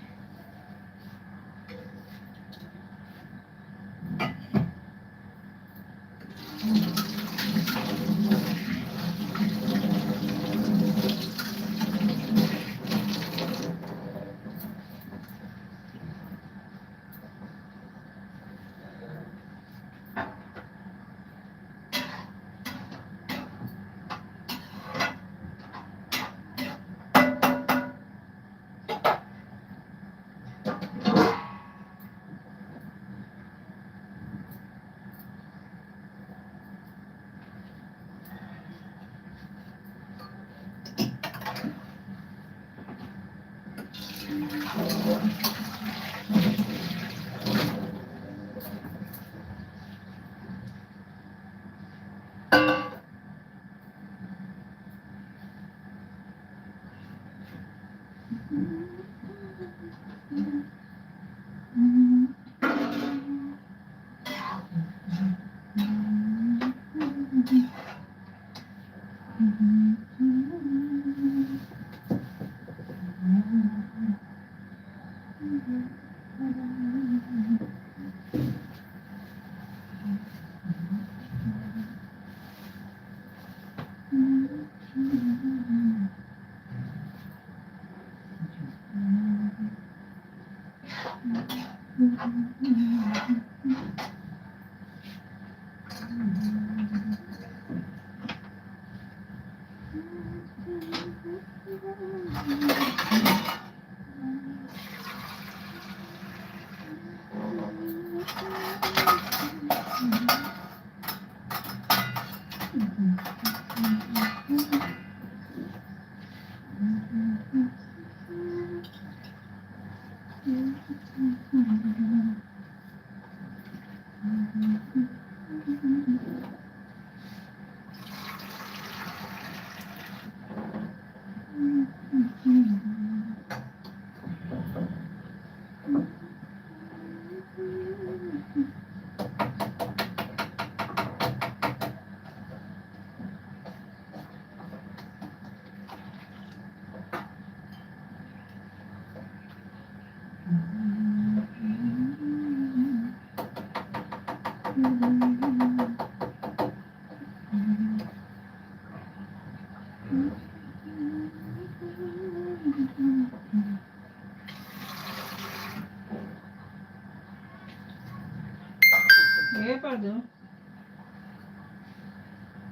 ये कर दो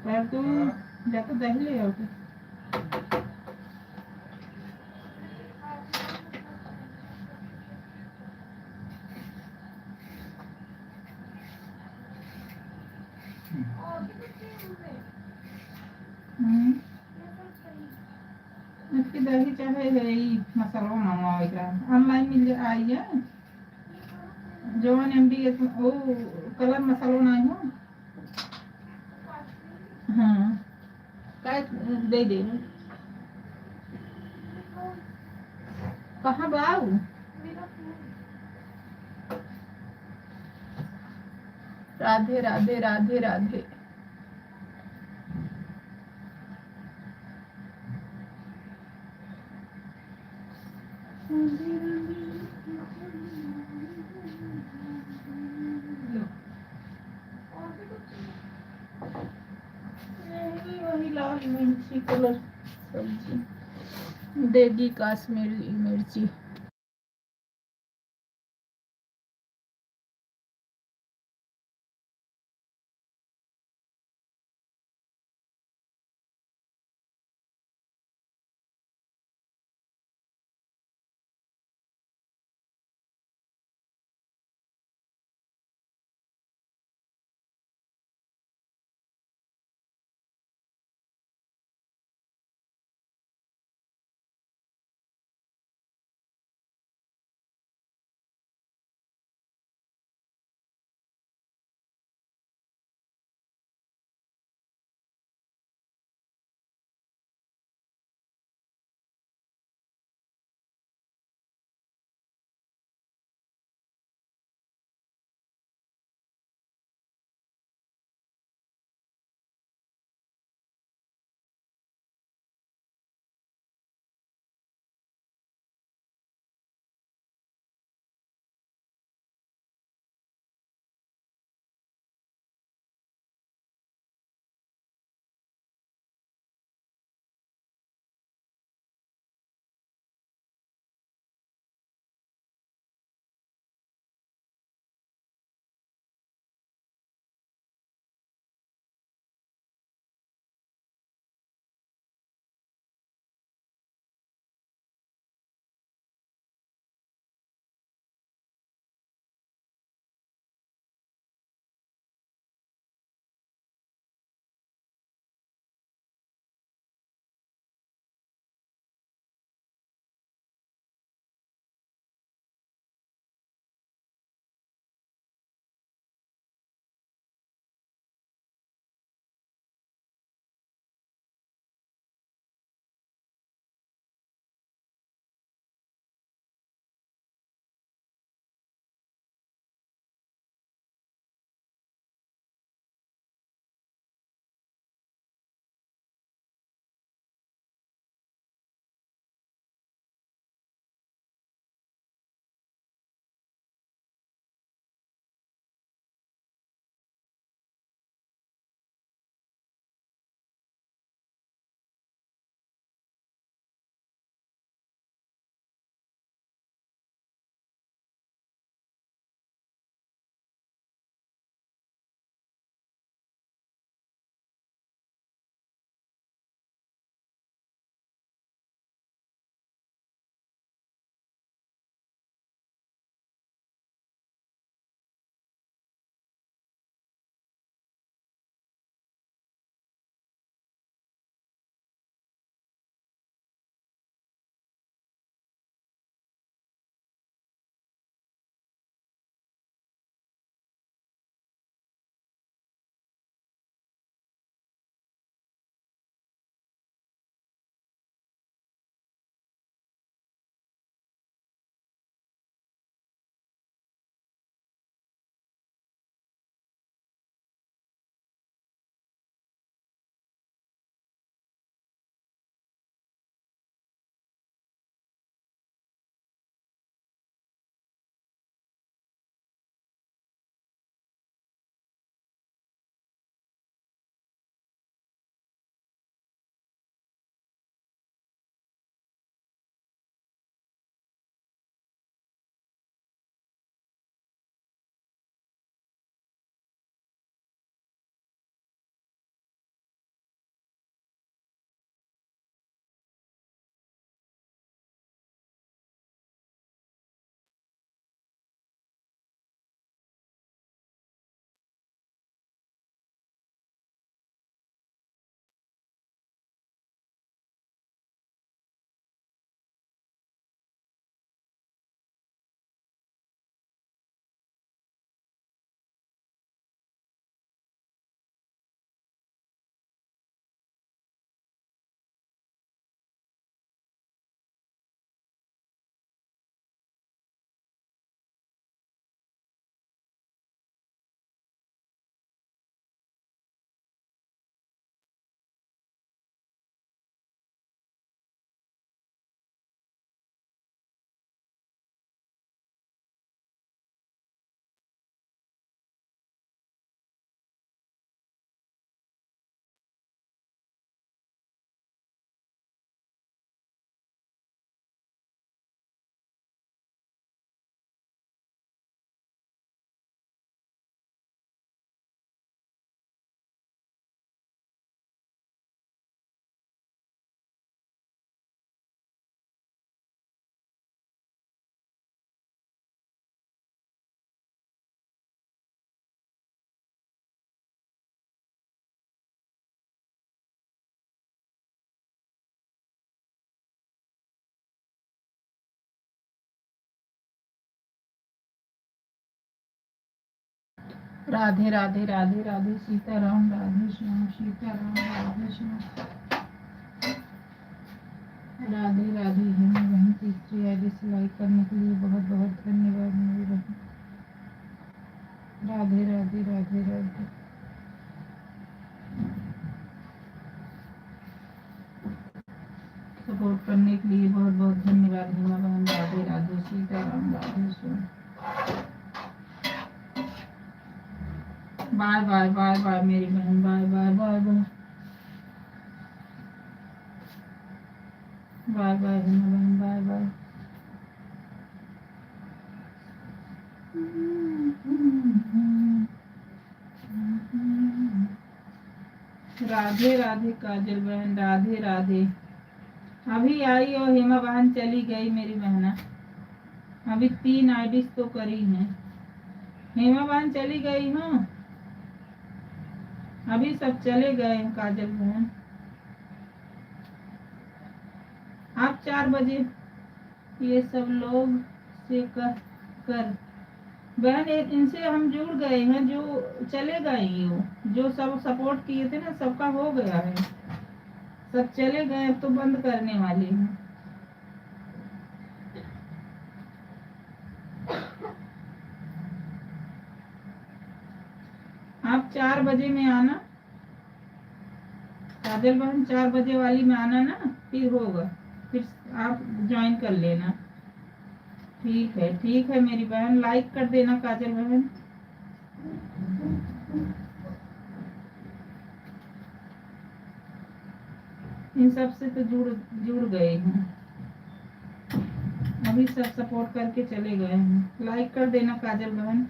पर तू जाके दही ले आओ। इसकी दही चाहे है ही मसाला मंगवाएगा ऑनलाइन मिल आई है जवन एमडी ओ कलर मसाला नहीं हो। हाँ काय दे दे कहाँ बाऊ राधे राधे राधे राधे। वही लाल मिर्च मिर्ची कलर सब्जी देगी कश्मीरी मिर्ची। राधे राधे राधे राधे सीताराम राधे श्याम सीताराम राधे श्याम। राधे राधे है मेरी बहन तीसरी आईडी से लाइक करने के लिए बहुत बहुत धन्यवाद मेरी बहन। राधे राधे राधे राधे। सपोर्ट करने के लिए बहुत बहुत धन्यवाद हेमा बहन। Radhe Radhe Sitaram Radhe Shyam. Bye bye bye bye मेरी बहन। Bye bye bye bye bye bye Hema बहन। Bye bye. राधे राधे काजल बहन। राधे राधे। अभी आई और हेमा बहन चली गई मेरी बहना। अभी 3 आईडीज तो करी हैं। हेमा बहन चली गई हूँ। अभी सब चले गए हैं काजल बहन। आप 4 बजे ये सब लोग से कर बहन इनसे हम जुड़ गए हैं। जो चले गए हो, जो सब सपोर्ट किए थे ना, सबका हो गया है। सब चले गए, तो बंद करने वाले हैं। आप 4 बजे में आना काजल बहन। 4 बजे वाली में आना ना, फिर होगा। फिर आप ज्वाइन कर लेना। ठीक है मेरी बहन। लाइक कर देना काजल बहन। इन सब से तो जुड़ गए हैं। अभी सब सपोर्ट करके चले गए हैं। लाइक कर देना काजल बहन।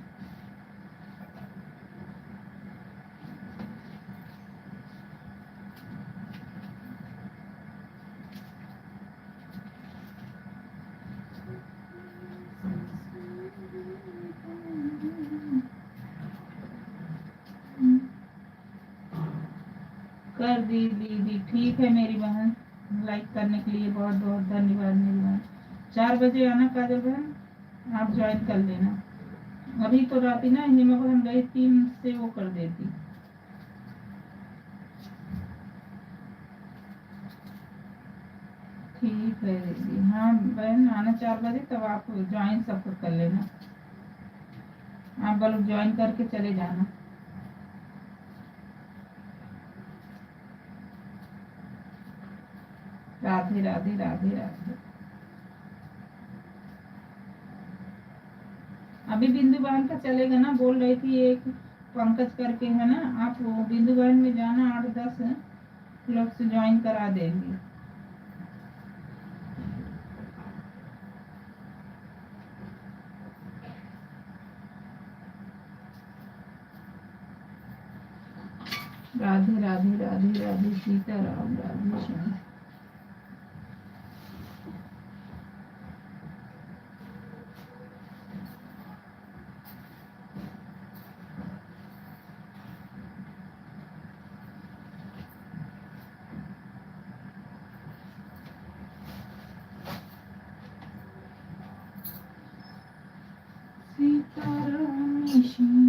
कर दी दीदी। ठीक है मेरी बहन। लाइक करने के लिए बहुत बहुत धन्यवाद मेरी बहन। 4 बजे आना काजल बहन। आप ज्वाइन कर लेना। अभी तो राती ना हेमा बहन गई 3 से वो कर देती। ठीक है दीदी। हाँ बहन आना 4 बजे, तब आप ज्वाइन सब कुछ कर लेना। आप लोग ज्वाइन करके चले जाना। राधे राधे राधे राधे। अभी बिंदु बहन का चलेगा ना, बोल रही थी एक पंकज करके है ना, आप वो बिंदु बहन में जाना। 8-10 लोग से ज्वाइन करा देंगे। राधे राधे राधे राधे सीताराम राधे श्याम। सीताराम सीताराम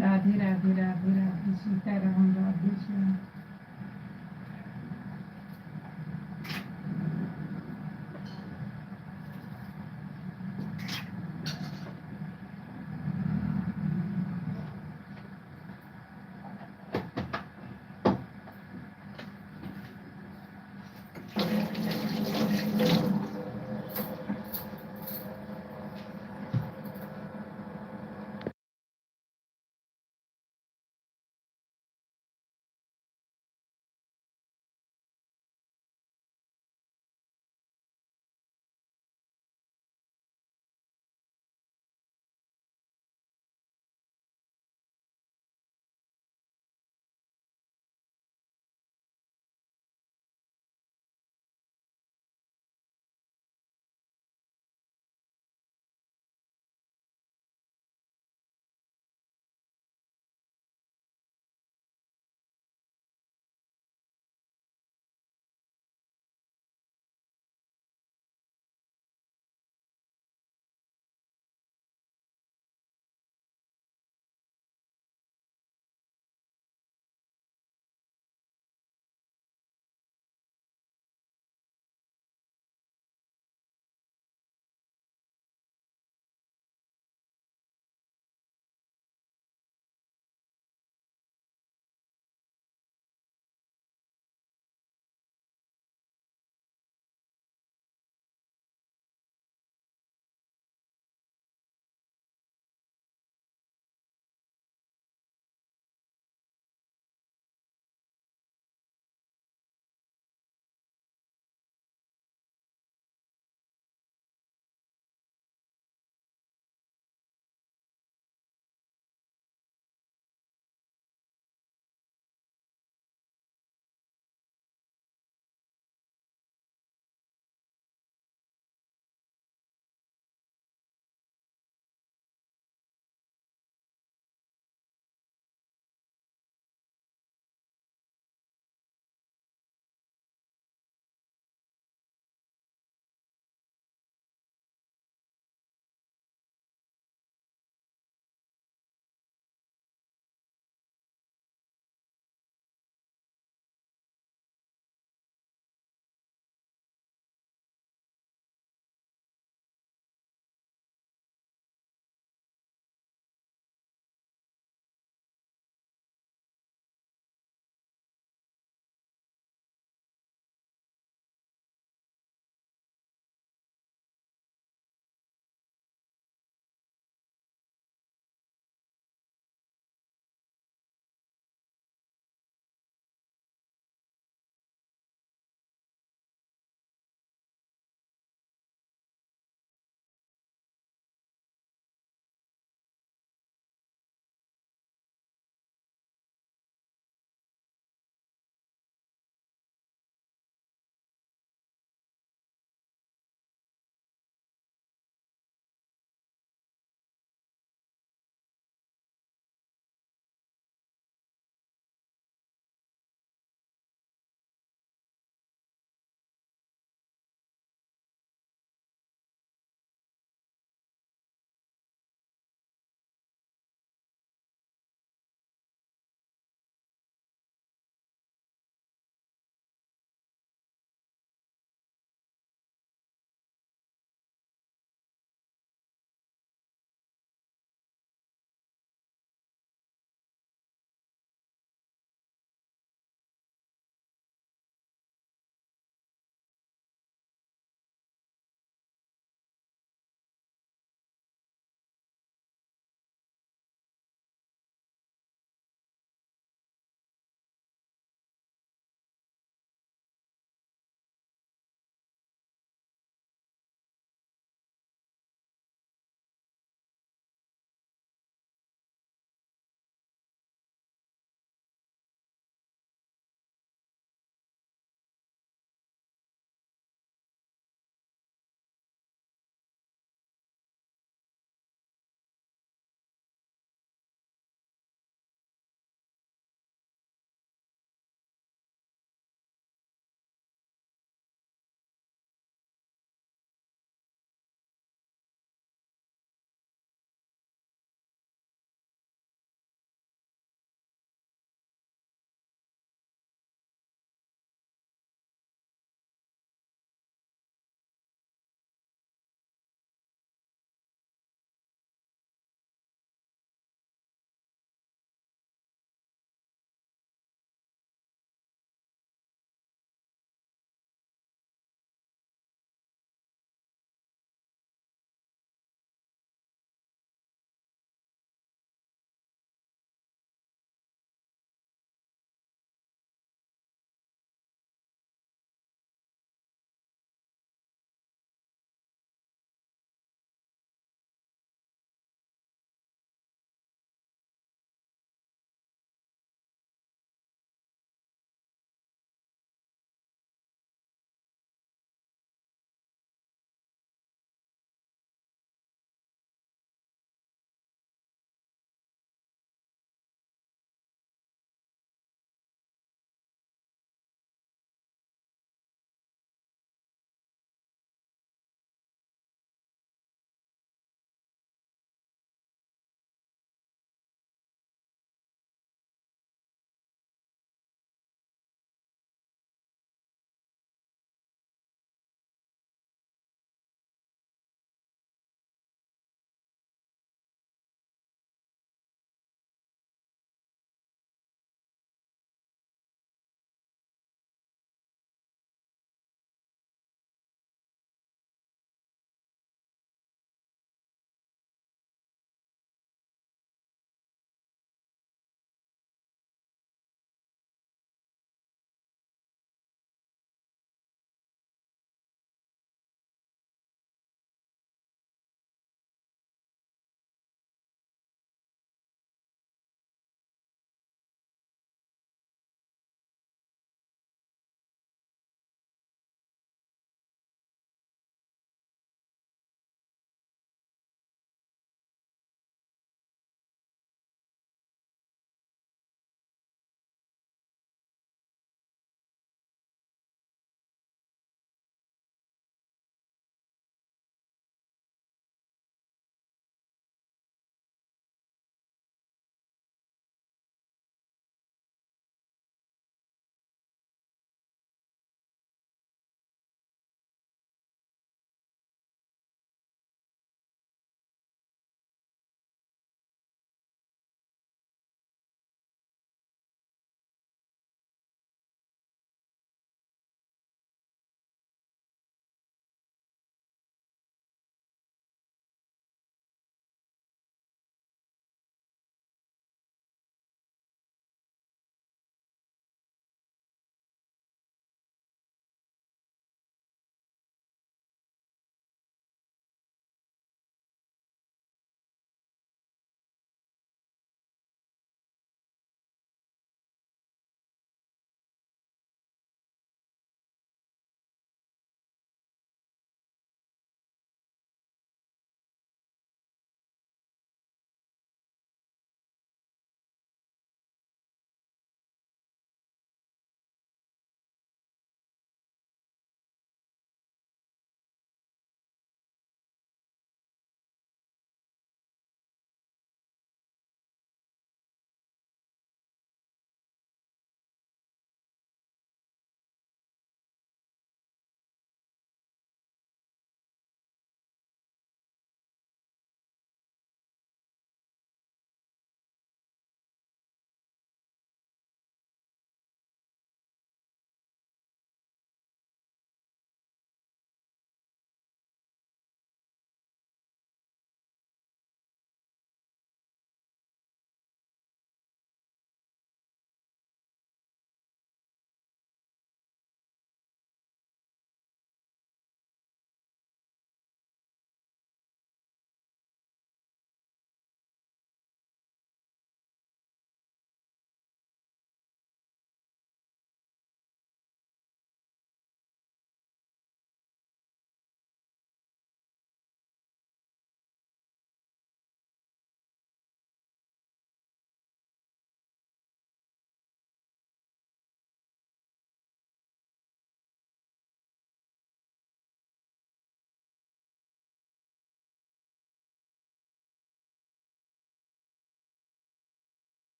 राधे राधे राधे राधे सीताराम राधे श्याम।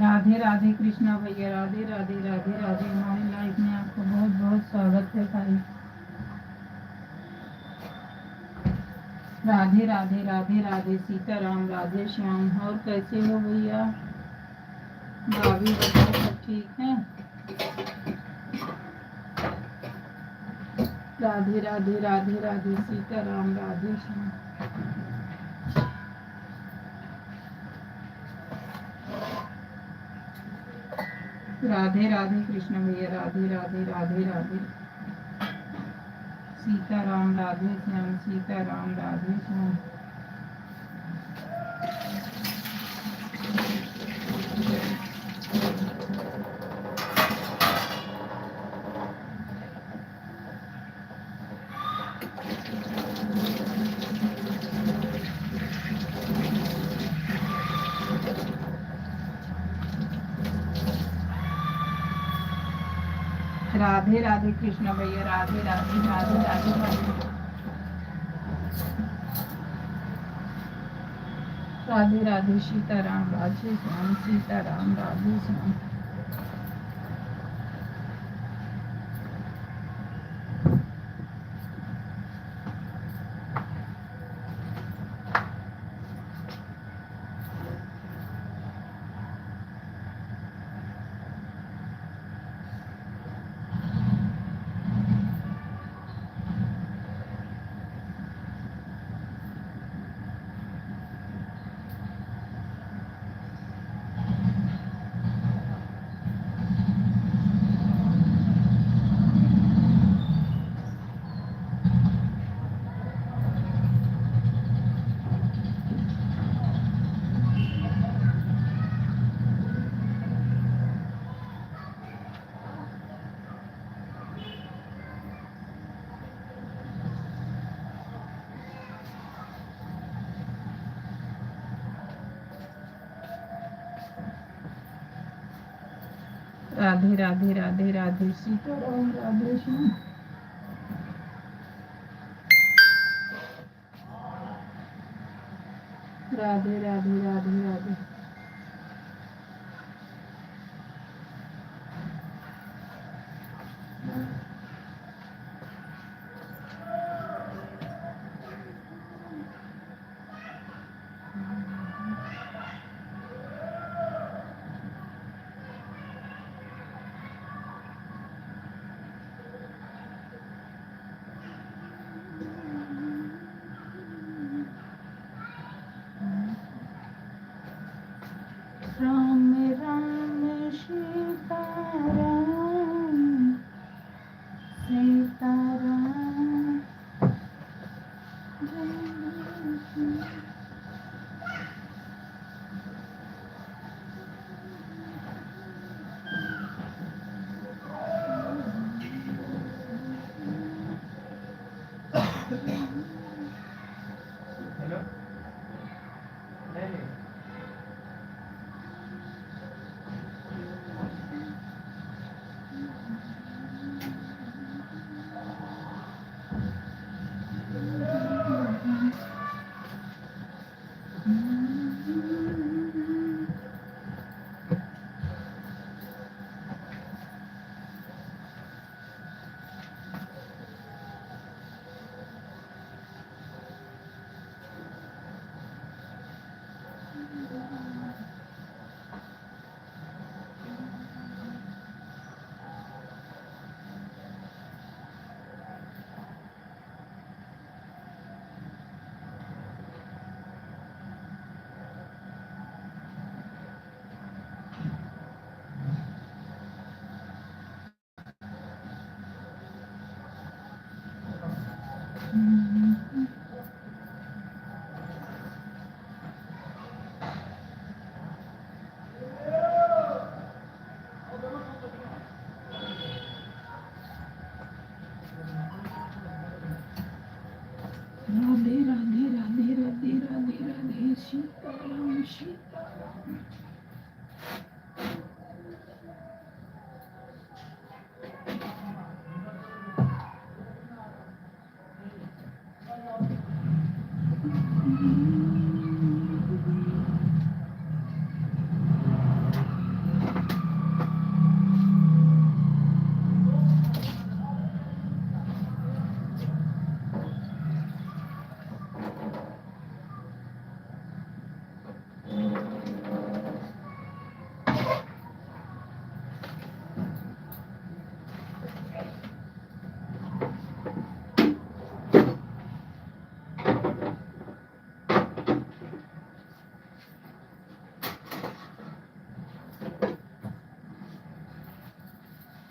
राधे राधे कृष्णा भैया, राधे राधे राधे राधे। हमारी लाइफ में आपको बहुत बहुत स्वागत है भाई। राधे राधे राधे राधे सीताराम, राधे श्याम। और कैसे हो भैया? भाभी बताओ सब ठीक है? राधे राधे राधे राधे सीताराम, राधे श्याम। राधे राधे कृष्ण भैया, राधे राधे राधे राधे सीताराम, राधे श्याम, सीताराम, राधे श्याम। राधे राधे कृष्ण भैया, राधे राधे राधे राधे राधे राधे सीताराम, राधे श्याम, सीताराम, राधे श्याम। राधे राधे राधे राधे सीताराम, राधे श्याम। राधे राधे राधे राधे। राम राम सीता राम, सीता राम। हेलो नहीं राधे राधे राधे राधे राधे राधे सीताराम, सीताराम।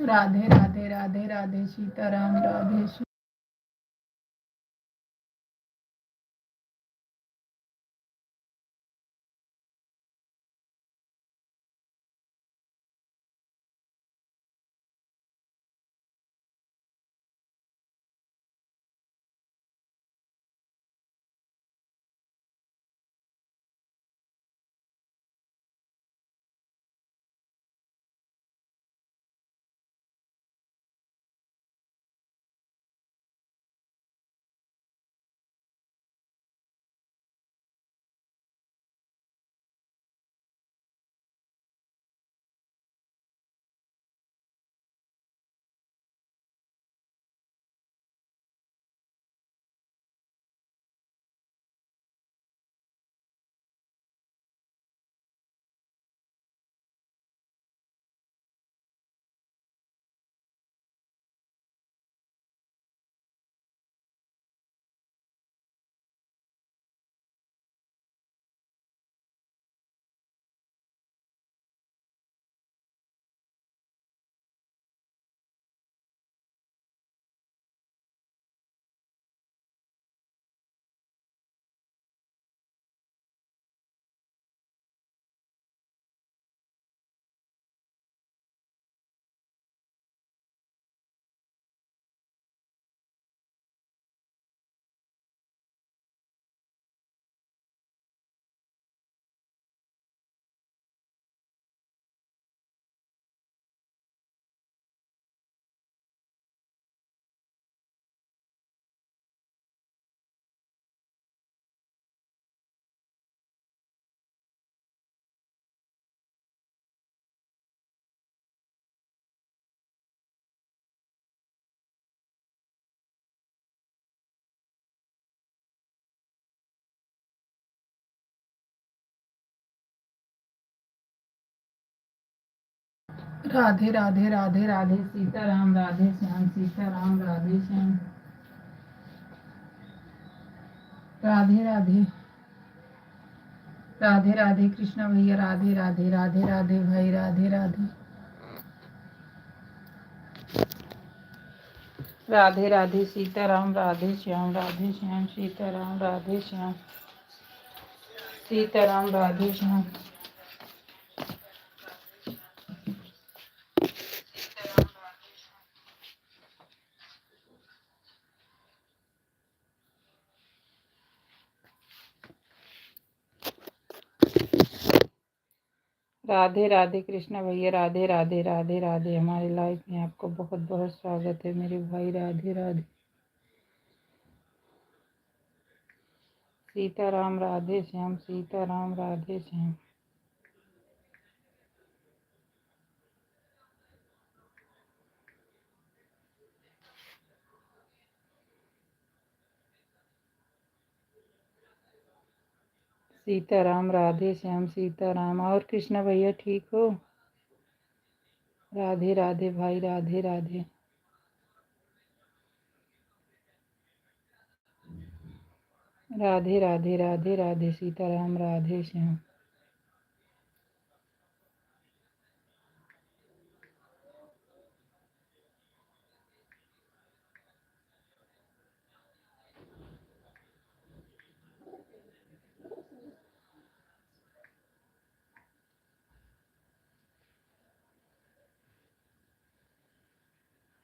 राधे राधे राधे राधे सीताराम राधे श्याम। राधे राधे राधे राधे सीताराम राधे श्याम सीताराम राधे श्याम। राधे राधे राधे राधे कृष्ण भैया राधे राधे राधे राधे भाई राधे राधे राधे राधे सीताराम राधे श्याम सीताराम राधे श्याम सीताराम राधे श्याम। राधे राधे कृष्ण भैया राधे राधे राधे राधे। हमारे लाइफ में आपको बहुत बहुत स्वागत है मेरे भाई राधे राधे। सीताराम राधे श्याम सीताराम राधे श्याम। सीताराम राधे श्याम सीताराम। और कृष्ण भैया ठीक हो? राधे राधे भाई राधे राधे। राधे राधे राधे राधे सीताराम राधे श्याम।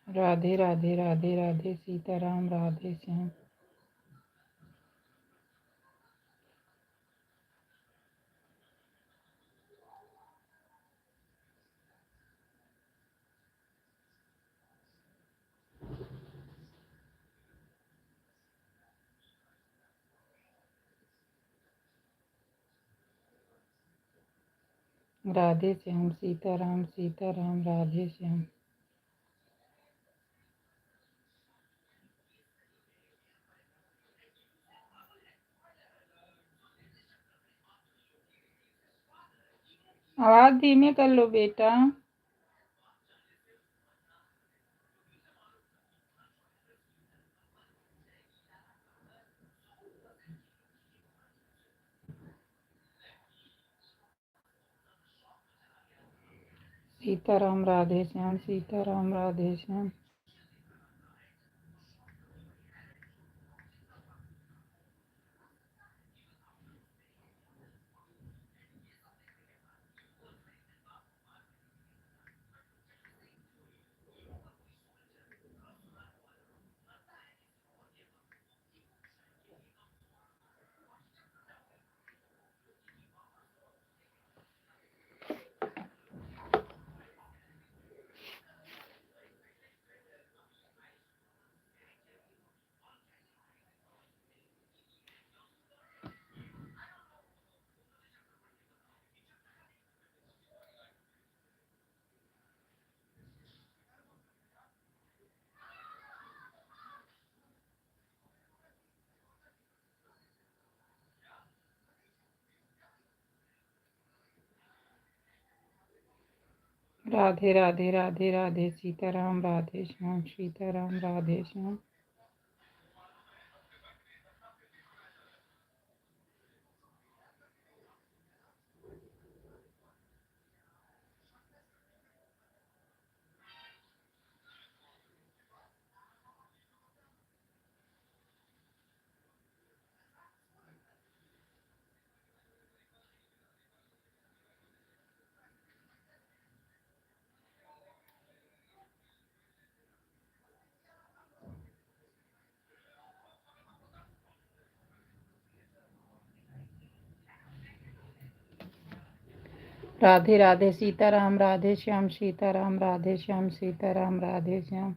राधे राधे राधे राधे सीताराम राधे श्याम। राधे श्याम सीताराम सीताराम राधे श्याम। आवाज धीमे कर लो बेटा। सीताराम राधे श्याम, सीताराम राधे श्याम। राधे राधे राधे राधे, सीताराम राधे श्याम, सीताराम राधे श्याम। राधे राधे, सीताराम राधे श्याम, सीताराम राधे श्याम, सीताराम राधे श्याम।